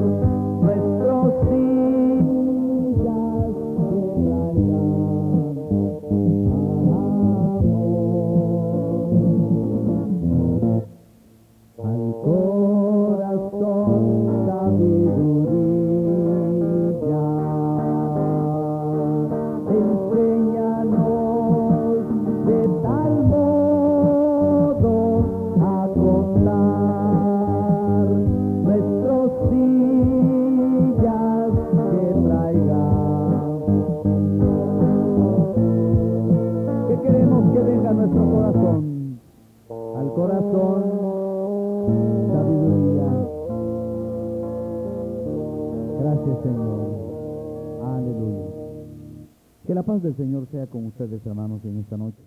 B: nuestros días que traigan amor al corazón, sabiduría. Enséñanos de tal modo a contar nuestros días que traigan. ¿Qué queremos que venga a nuestro corazón? Al corazón, sabiduría. Gracias, Señor. Aleluya. Que la paz del Señor sea con ustedes, hermanos, en esta noche.